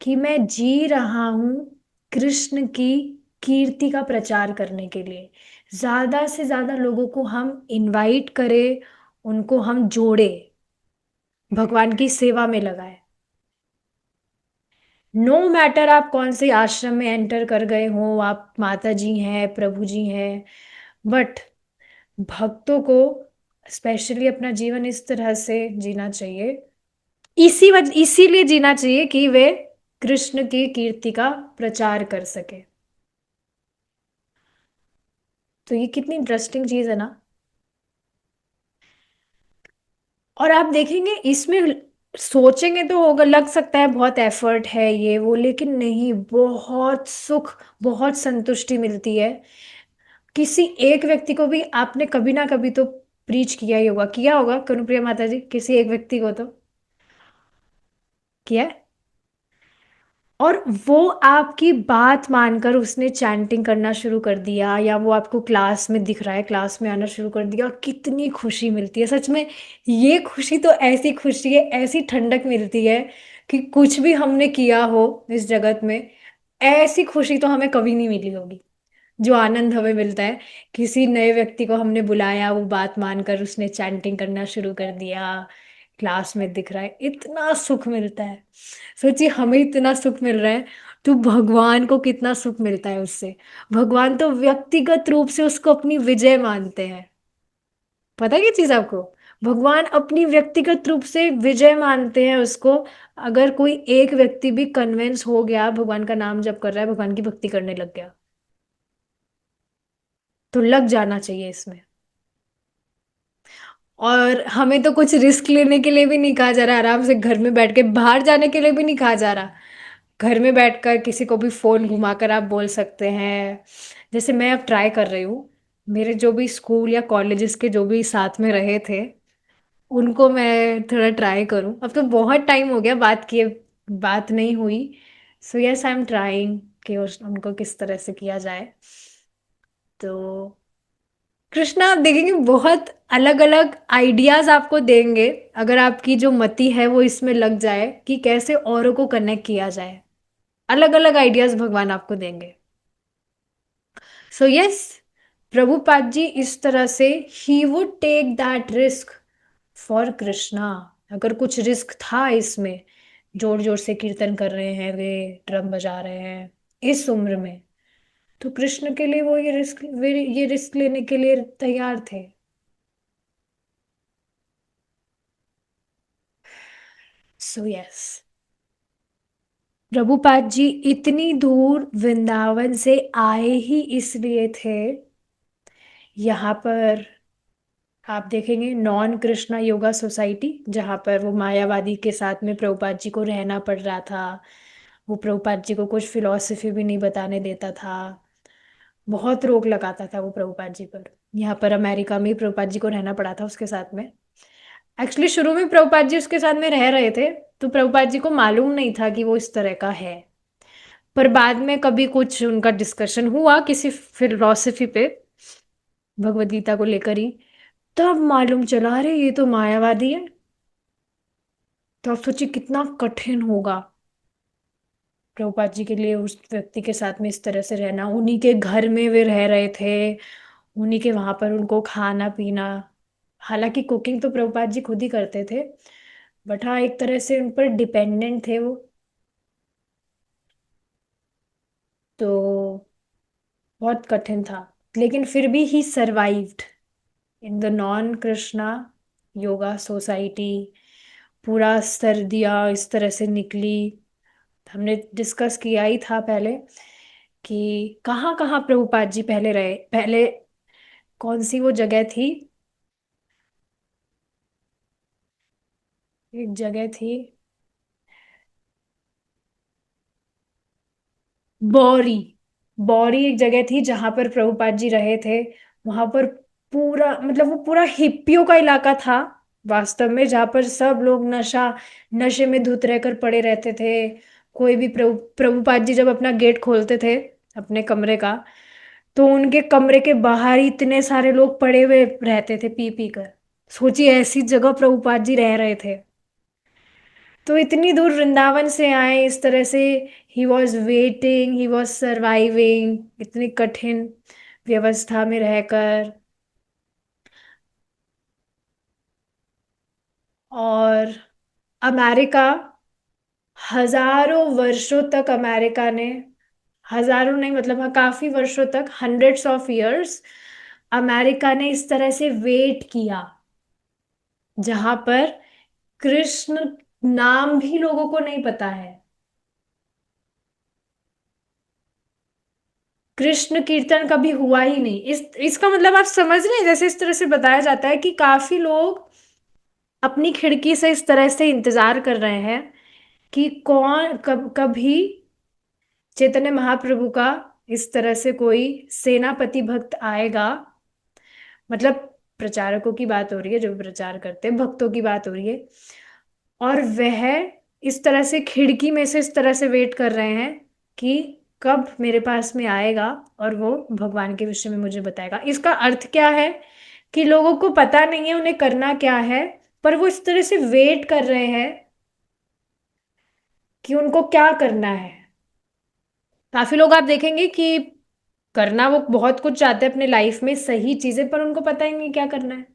कि मैं जी रहा हूं कृष्ण की कीर्ति का प्रचार करने के लिए। ज्यादा से ज्यादा लोगों को हम इनवाइट करें, उनको हम जोड़े, भगवान की सेवा में लगाए। नो मैटर आप कौन से आश्रम में एंटर कर गए हो, आप माता जी हैं, प्रभु जी हैं, बट भक्तों को स्पेशली अपना जीवन इस तरह से जीना चाहिए, इसीलिए जीना चाहिए कि वे कृष्ण की कीर्ति का प्रचार कर सके। तो ये कितनी इंटरेस्टिंग चीज है ना। और आप देखेंगे इसमें, सोचेंगे तो होगा, लग सकता है बहुत एफर्ट है ये वो, लेकिन नहीं, बहुत सुख, बहुत संतुष्टि मिलती है। किसी एक व्यक्ति को भी आपने कभी ना कभी तो प्रीच किया होगा कनुप्रिया माता जी, किसी एक व्यक्ति को तो किया है। और वो आपकी बात मानकर उसने चैंटिंग करना शुरू कर दिया, या वो आपको क्लास में दिख रहा है, क्लास में आना शुरू कर दिया, और कितनी खुशी मिलती है सच में। ये खुशी तो ऐसी खुशी है, ऐसी ठंडक मिलती है कि कुछ भी हमने किया हो इस जगत में, ऐसी खुशी तो हमें कभी नहीं मिली होगी। जो आनंद हमें मिलता है, किसी नए व्यक्ति को हमने बुलाया, वो बात मानकर उसने चैंटिंग करना शुरू कर दिया, क्लास में दिख रहा है, इतना सुख मिलता है। सोचिए, हमें इतना सुख मिल रहा है, तो भगवान को कितना सुख मिलता है उससे। भगवान तो व्यक्तिगत रूप से उसको अपनी विजय मानते हैं। पता है ये चीज आपको? भगवान अपनी व्यक्तिगत रूप से विजय मानते हैं उसको। अगर कोई एक व्यक्ति भी कन्विंस हो गया, भगवान का नाम जप कर रहा है, भगवान की भक्ति करने लग गया, तो लग जाना चाहिए इसमें। और हमें तो कुछ रिस्क लेने के लिए भी नहीं कहा जा रहा, आराम से घर में बैठ के, बाहर जाने के लिए भी नहीं कहा जा रहा। घर में बैठकर किसी को भी फोन घुमाकर आप बोल सकते हैं। जैसे मैं अब ट्राई कर रही हूँ, मेरे जो भी स्कूल या कॉलेजेस के जो भी साथ में रहे थे, उनको मैं थोड़ा ट्राई करूँ। अब तो बहुत टाइम हो गया बात किए, बात नहीं हुई। So yes, I am trying कि उनको किस तरह से किया जाए। तो कृष्णा आप देखेंगे बहुत अलग अलग आइडियाज आपको देंगे, अगर आपकी जो मति है वो इसमें लग जाए कि कैसे औरों को कनेक्ट किया जाए। अलग अलग आइडियाज भगवान आपको देंगे। सो यस, प्रभुपाद जी इस तरह से ही would take that risk for Krishna. अगर कुछ रिस्क था इसमें, जोर जोर से कीर्तन कर रहे हैं वे, ड्रम बजा रहे हैं इस उम्र में, तो कृष्ण के लिए वो ये रिस्क लेने के लिए तैयार थे। सो यस, प्रभुपाद जी इतनी दूर वृंदावन से आए ही इसलिए थे। यहाँ पर आप देखेंगे नॉन कृष्णा योगा सोसाइटी, जहाँ पर वो मायावादी के साथ में प्रभुपाद जी को रहना पड़ रहा था। वो प्रभुपाद जी को कुछ फिलॉसफी भी नहीं बताने देता था, बहुत रोक लगाता था वो प्रभुपाद जी पर। यहाँ पर अमेरिका में ही प्रभुपाद जी को रहना पड़ा था उसके साथ में। एक्चुअली शुरू में प्रभुपाद जी उसके साथ में रह रहे थे, तो प्रभुपाद जी को मालूम नहीं था कि वो इस तरह का है। पर बाद में कभी कुछ उनका डिस्कशन हुआ किसी फिलोसफी पे, भगवत गीता को लेकर ही, तब मालूम चला अरे ये तो मायावादी है। तो आप सोचिए कितना कठिन होगा प्रभुपाद जी के लिए उस व्यक्ति के साथ में इस तरह से रहना। उन्हीं के घर में वे रह रहे थे, उन्हीं के वहां पर उनको खाना पीना। हालांकि कुकिंग तो प्रभुपाद जी खुद ही करते थे, बट हाँ एक तरह से उन पर डिपेंडेंट थे वो। तो बहुत कठिन था, लेकिन फिर भी ही survived in the non Krishna yoga society. पूरा सर्दियाँ इस तरह से निकली। हमने डिस्कस किया ही था पहले कि कहाँ कहाँ प्रभुपाद जी पहले रहे। पहले कौन सी वो जगह थी, एक जगह थी बौरी। बौरी एक जगह थी जहां पर प्रभुपाद जी रहे थे। वहां पर पूरा मतलब वो पूरा हिप्पियों का इलाका था वास्तव में, जहां पर सब लोग नशे में धुत रहकर पड़े रहते थे। कोई भी प्रभुपाद जी जब अपना गेट खोलते थे अपने कमरे का, तो उनके कमरे के बाहर ही इतने सारे लोग पड़े हुए रहते थे पी पी कर। सोचिए ऐसी जगह प्रभुपाद जी रह रहे थे। तो इतनी दूर वृंदावन से आए इस तरह से, he was waiting, he was surviving इतनी कठिन व्यवस्था में रहकर। और अमेरिका, हजारों वर्षों तक अमेरिका ने, हजारों नहीं मतलब हाँ काफी वर्षों तक, हंड्रेड्स ऑफ इयर्स अमेरिका ने इस तरह से वेट किया, जहां पर कृष्ण नाम भी लोगों को नहीं पता है। कृष्ण कीर्तन कभी हुआ ही नहीं। इसका मतलब आप समझ रहे हैं, जैसे इस तरह से बताया जाता है कि काफी लोग अपनी खिड़की से इस तरह से इंतजार कर रहे हैं कि कौन कभी चैतन्य महाप्रभु का इस तरह से कोई सेनापति भक्त आएगा। मतलब प्रचारकों की बात हो रही है, जो प्रचार करते हैं भक्तों की बात हो रही है। और वह इस तरह से खिड़की में से इस तरह से वेट कर रहे हैं कि कब मेरे पास में आएगा और वो भगवान के विषय में मुझे बताएगा। इसका अर्थ क्या है कि लोगों को पता नहीं है उन्हें करना क्या है, पर वो इस तरह से वेट कर रहे हैं कि उनको क्या करना है। काफी लोग आप देखेंगे कि करना वो बहुत कुछ चाहते हैं अपने लाइफ में सही चीजें, पर उनको पता ही नहीं क्या करना है।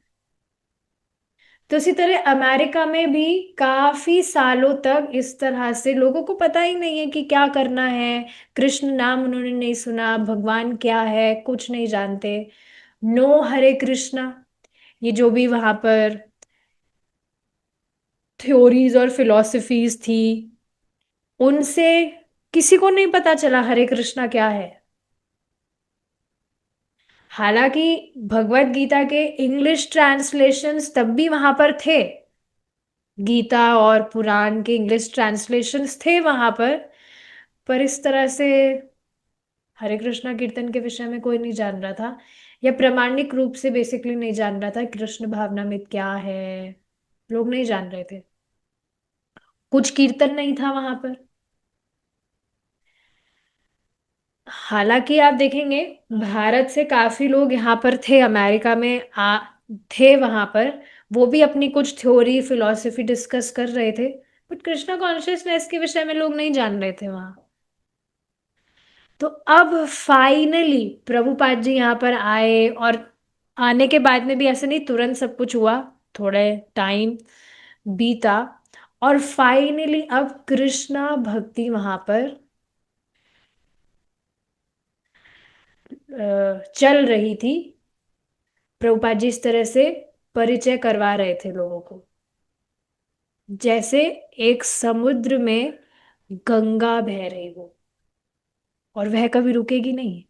तो इसी तरह अमेरिका में भी काफी सालों तक इस तरह से लोगों को पता ही नहीं है कि क्या करना है। कृष्ण नाम उन्होंने नहीं सुना, भगवान क्या है कुछ नहीं जानते। नो हरे कृष्णा, ये जो भी वहां पर थ्योरीज और फिलॉसफीज थी, उनसे किसी को नहीं पता चला हरे कृष्णा क्या है। हालांकि भगवत गीता के इंग्लिश ट्रांसलेशंस तब भी वहां पर थे, गीता और पुराण के इंग्लिश ट्रांसलेशंस थे वहां पर इस तरह से हरे कृष्णा कीर्तन के विषय में कोई नहीं जान रहा था, या प्रामाणिक रूप से बेसिकली नहीं जान रहा था कृष्ण भावनामृत क्या है। लोग नहीं जान रहे थे, कुछ कीर्तन नहीं था वहां पर। हालांकि आप देखेंगे भारत से काफी लोग यहाँ पर थे, अमेरिका में थे वहां पर, वो भी अपनी कुछ थ्योरी फिलॉसफी डिस्कस कर रहे थे, बट कृष्णा कॉन्शियसनेस के विषय में लोग नहीं जान रहे थे वहां। तो अब फाइनली प्रभुपाद जी यहाँ पर आए, और आने के बाद में भी ऐसे नहीं तुरंत सब कुछ हुआ, थोड़े टाइम बीता, और फाइनली अब कृष्णा भक्ति वहां पर चल रही थी। प्रभुपाद जी इस तरह से परिचय करवा रहे थे लोगों को, जैसे एक समुद्र में गंगा बह रही हो और वह कभी रुकेगी नहीं।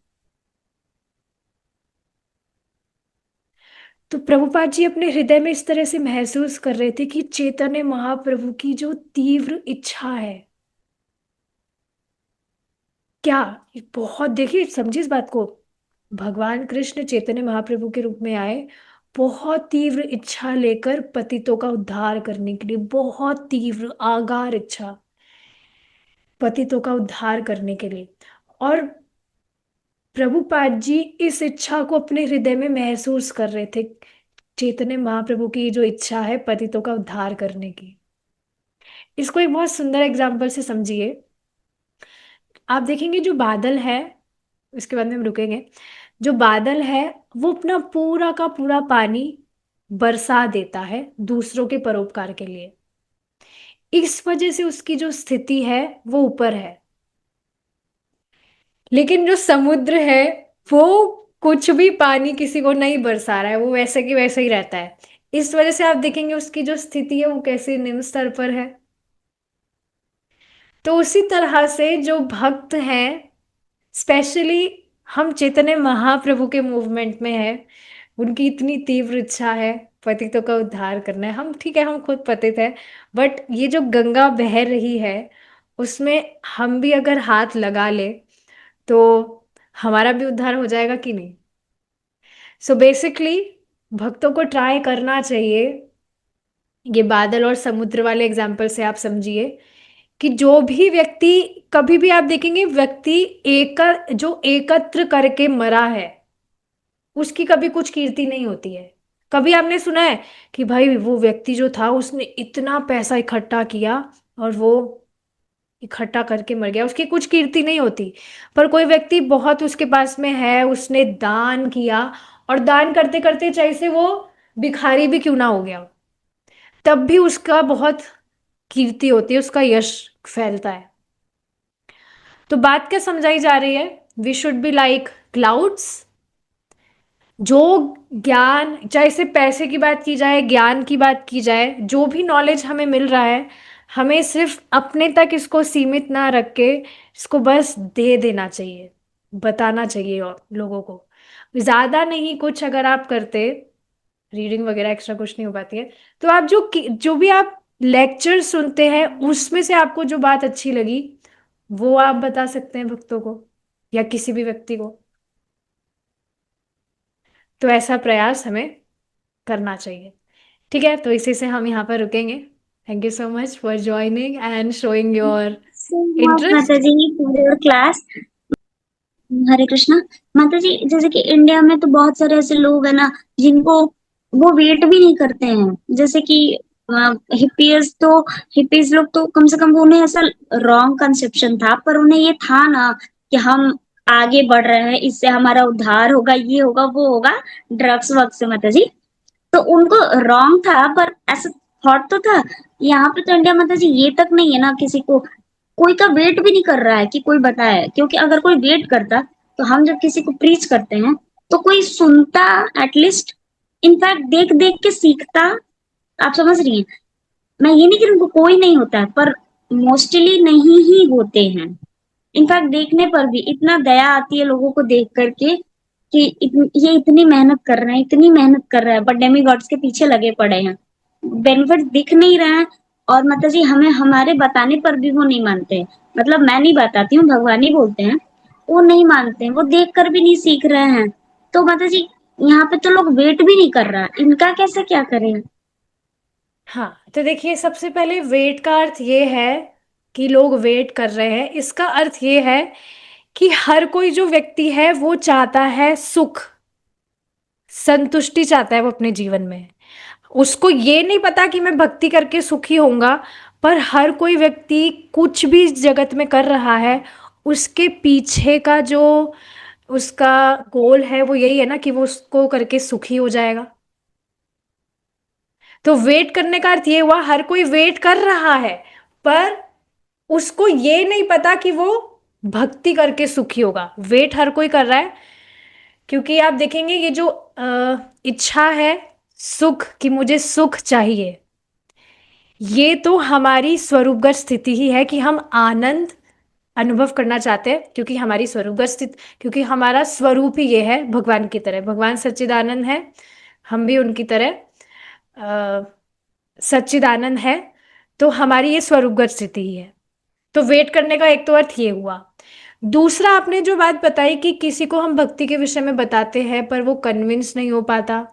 तो प्रभुपाद जी अपने हृदय में इस तरह से महसूस कर रहे थे कि चैतन्य महाप्रभु की जो तीव्र इच्छा है, क्या, ये बहुत, देखिए समझिए इस बात को, भगवान कृष्ण चैतन्य महाप्रभु के रूप में आए बहुत तीव्र इच्छा लेकर पतितों का उद्धार करने के लिए, बहुत तीव्र आगार इच्छा पतितों का उद्धार करने के लिए। और प्रभुपाद जी इस इच्छा को अपने हृदय में महसूस कर रहे थे, चैतन्य महाप्रभु की जो इच्छा है पतितों का उद्धार करने की। इसको एक बहुत सुंदर एग्जाम्पल से समझिए। आप देखेंगे जो बादल है, इसके बाद में हम रुकेंगे, जो बादल है वो अपना पूरा का पूरा पानी बरसा देता है दूसरों के परोपकार के लिए, इस वजह से उसकी जो स्थिति है वो ऊपर है। लेकिन जो समुद्र है वो कुछ भी पानी किसी को नहीं बरसा रहा है, वो वैसे की वैसे ही रहता है। इस वजह से आप देखेंगे उसकी जो स्थिति है वो कैसे निम्न स्तर पर है। तो उसी तरह से जो भक्त हैं, स्पेशली हम चैतन्य महाप्रभु के मूवमेंट में है, उनकी इतनी तीव्र इच्छा है पतितों का उद्धार करना है। हम ठीक है, हम खुद पतित है, बट ये जो गंगा बह रही है उसमें हम भी अगर हाथ लगा ले तो हमारा भी उद्धार हो जाएगा कि नहीं। सो बेसिकली भक्तों को ट्राई करना चाहिए, ये बादल और समुद्र वाले एग्जाम्पल से आप समझिए कि जो भी व्यक्ति, कभी भी आप देखेंगे व्यक्ति एक जो एकत्र करके मरा है उसकी कभी कुछ कीर्ति नहीं होती है। कभी आपने सुना है कि भाई वो व्यक्ति जो था उसने इतना पैसा इकट्ठा किया और वो इकट्ठा करके मर गया, उसकी कुछ कीर्ति नहीं होती। पर कोई व्यक्ति बहुत उसके पास में है, उसने दान किया, और दान करते करते चाहे से वो भिखारी भी क्यों ना हो गया, तब भी उसका बहुत कीर्ति होती है, उसका यश फैलता है। तो बात क्या समझाई जा रही है, we should be like clouds. जो ज्ञान, चाहे सिर्फ पैसे की बात की जाए, ज्ञान की बात की जाए, जो भी नॉलेज हमें मिल रहा है, हमें सिर्फ अपने तक इसको सीमित ना रख के इसको बस दे देना चाहिए, बताना चाहिए और लोगों को। ज्यादा नहीं, कुछ अगर आप करते, रीडिंग वगैरह एक्स्ट्रा कुछ नहीं हो पाती है, तो आप जो भी आप लेक्चर सुनते हैं उसमें से आपको जो बात अच्छी लगी वो आप बता सकते हैं भक्तों को या किसी भी व्यक्ति को। तो ऐसा प्रयास हमें करना चाहिए। ठीक है, तो इसी से हम यहाँ पर रुकेंगे। Thank you so much for joining and showing your so माता interest. Ji for your class. Hare Krishna. माता जी, जैसे कि इंडिया में तो बहुत सारे ऐसे लोग हैं ना जिनको वो वेट भी नहीं करते हैं, जैसे कि हिप्पीज तो हिप्पीज लोग तो कम से कम वो उन्हें ऐसा रॉन्ग कंसेप्शन था, पर उन्हें ये था ना कि हम आगे बढ़ रहे हैं, इससे हमारा उद्धार होगा, ये होगा वो होगा, ड्रग्स वग से माता जी। तो उनको रॉन्ग था, पर ऐसा थॉट तो था। यहाँ पे तो इंडिया माता जी ये तक नहीं है ना, किसी को कोई का वेट भी नहीं कर रहा है कि कोई बताए, क्योंकि अगर कोई वेट करता तो हम जब किसी को प्रीच करते हैं तो कोई सुनता एटलीस्ट, इनफैक्ट देख देख के सीखता। आप समझ रही हैं, मैं ये नहीं कह रही हूँ कोई नहीं होता है, पर मोस्टली नहीं ही होते हैं। इनफैक्ट देखने पर भी इतना दया आती है लोगों को देख करके कि ये इतनी मेहनत कर रहे हैं, इतनी मेहनत कर रहे हैं, बट डेमी गॉड्स के पीछे लगे पड़े हैं, बेनिफिट दिख नहीं रहे हैं। और माता जी हमें हमारे बताने पर भी वो नहीं मानते। मतलब मैं नहीं बताती हूँ, भगवान ही बोलते हैं। वो नहीं मानते हैं, वो देख कर भी नहीं सीख रहे हैं। तो माता जी यहाँ पे तो लोग वेट भी नहीं कर रहा, इनका कैसे क्या करें। हाँ, तो देखिए, सबसे पहले वेट का अर्थ ये है कि लोग वेट कर रहे हैं, इसका अर्थ ये है कि हर कोई जो व्यक्ति है वो चाहता है सुख, संतुष्टि चाहता है वो अपने जीवन में। उसको ये नहीं पता कि मैं भक्ति करके सुखी होऊंगा, पर हर कोई व्यक्ति कुछ भी इस जगत में कर रहा है, उसके पीछे का जो उसका गोल है वो यही है ना कि वो उसको करके सुखी हो जाएगा। तो वेट करने का अर्थ ये हुआ, हर कोई वेट कर रहा है, पर उसको ये नहीं पता कि वो भक्ति करके सुखी होगा। वेट हर कोई कर रहा है, क्योंकि आप देखेंगे ये जो इच्छा है सुख की, मुझे सुख चाहिए, ये तो हमारी स्वरूपगत स्थिति ही है कि हम आनंद अनुभव करना चाहते हैं, क्योंकि हमारी स्वरूपगत स्थिति, क्योंकि हमारा स्वरूप ही ये है भगवान की तरह। भगवान सच्चिदानंद है, हम भी उनकी तरह सच्चिदानंद है, तो हमारी ये स्वरूपगत स्थिति ही है। तो वेट करने का एक तो अर्थ ये हुआ। दूसरा, आपने जो बात बताई कि किसी को हम भक्ति के विषय में बताते हैं पर वो कन्विंस नहीं हो पाता,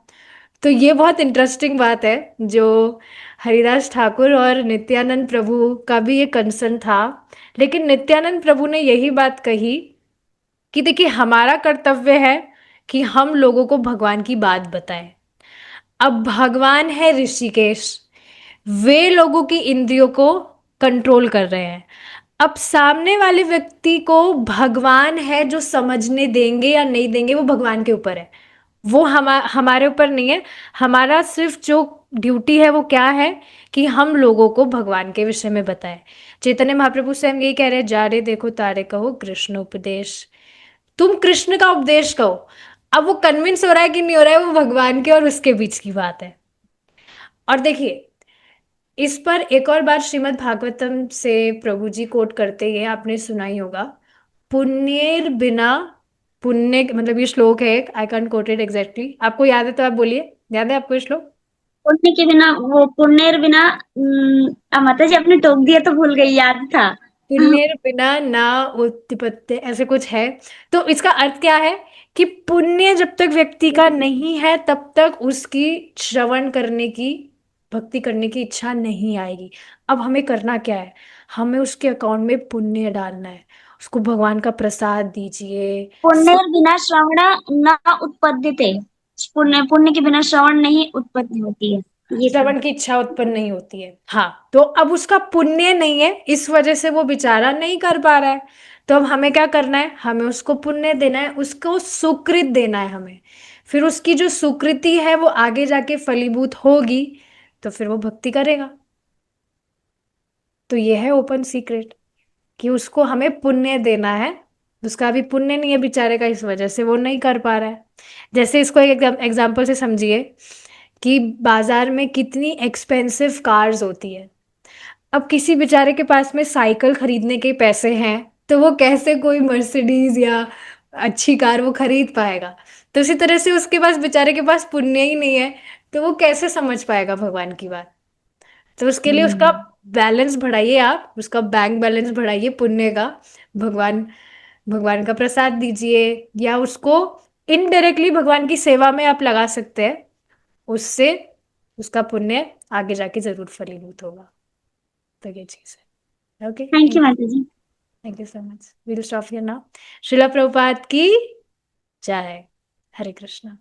तो ये बहुत इंटरेस्टिंग बात है, जो हरिदास ठाकुर और नित्यानंद प्रभु का भी ये कंसर्न था। लेकिन नित्यानंद प्रभु ने यही बात कही कि देखिए, हमारा कर्तव्य है कि हम लोगों को भगवान की बात बताएं। अब भगवान है ऋषिकेश, वे लोगों की इंद्रियों को कंट्रोल कर रहे हैं। अब सामने वाले व्यक्ति को भगवान है जो समझने देंगे या नहीं देंगे, वो भगवान के ऊपर है, वो हमारे ऊपर नहीं है। हमारा सिर्फ जो ड्यूटी है वो क्या है कि हम लोगों को भगवान के विषय में बताएं। चैतन्य महाप्रभु से हम यही कह रहे हैं, जा रे देखो तारे कहो कृष्ण उपदेश, तुम कृष्ण का उपदेश कहो। अब वो कन्विंस हो रहा है कि नहीं हो रहा है, वो भगवान के और उसके बीच की बात है। और देखिए, इस पर एक और बार श्रीमद् भागवतम से प्रभु जी कोट करते हैं, आपने सुना ही होगा, पुण्येर बिना, पुण्य मतलब ये श्लोक है एक, I can't quote it exactly, आपको याद है तो आप बोलिए, याद है आपको ये श्लोक? पुण्य के बिना, वो पुण्य बिना, माता जी आपने टोक दिया तो भूल गई, याद था। पुण्येर बिना ना उत्पत्ति, ऐसे कुछ है। तो इसका अर्थ क्या है कि पुण्य जब तक व्यक्ति का नहीं है तब तक उसकी श्रवण करने की, भक्ति करने की इच्छा नहीं आएगी। अब हमें करना क्या है, हमें उसके अकाउंट में पुण्य डालना है, उसको भगवान का प्रसाद दीजिए। पुण्य बिना श्रवण न उत्पद्यते। पुण्य पुण्य के बिना श्रवण नहीं उत्पत्ति होती है, ये था। श्रवण की इच्छा उत्पन्न नहीं होती है, हाँ। तो अब उसका पुण्य नहीं है, इस वजह से वो बेचारा नहीं कर पा रहा है। तो अब हमें क्या करना है, हमें उसको पुण्य देना है, उसको सुकृत देना है हमें। फिर उसकी जो सुकृति है वो आगे जाके फलीभूत होगी, तो फिर वो भक्ति करेगा। तो ये है ओपन सीक्रेट, कि उसको हमें पुण्य देना है। उसका अभी पुण्य नहीं है बेचारे का, इस वजह से वो नहीं कर पा रहा है। जैसे इसको एक एग्जाम्पल से समझिए, कि बाजार में कितनी एक्सपेंसिव कार्स होती है। अब किसी बेचारे के पास में साइकिल खरीदने के पैसे हैं, तो वो कैसे कोई मर्सिडीज या अच्छी कार वो खरीद पाएगा। तो इसी तरह से उसके पास, बेचारे के पास पुण्य ही नहीं है, तो वो कैसे समझ पाएगा भगवान की बात। तो उसके लिए उसका हम्म। बैलेंस बढ़ाइए, आप उसका बैंक बैलेंस बढ़ाइए पुण्य का। भगवान भगवान का प्रसाद दीजिए, या उसको इनडायरेक्टली भगवान की सेवा में आप लगा सकते हैं, उससे उसका पुण्य आगे जाके जरूर फलीभूत होगा। तो ये चीज है। ओके, थैंक थैंक यू माता ji. Thank you so much, will stop here now. Shrila Prabhupada की जय। हरे कृष्णा।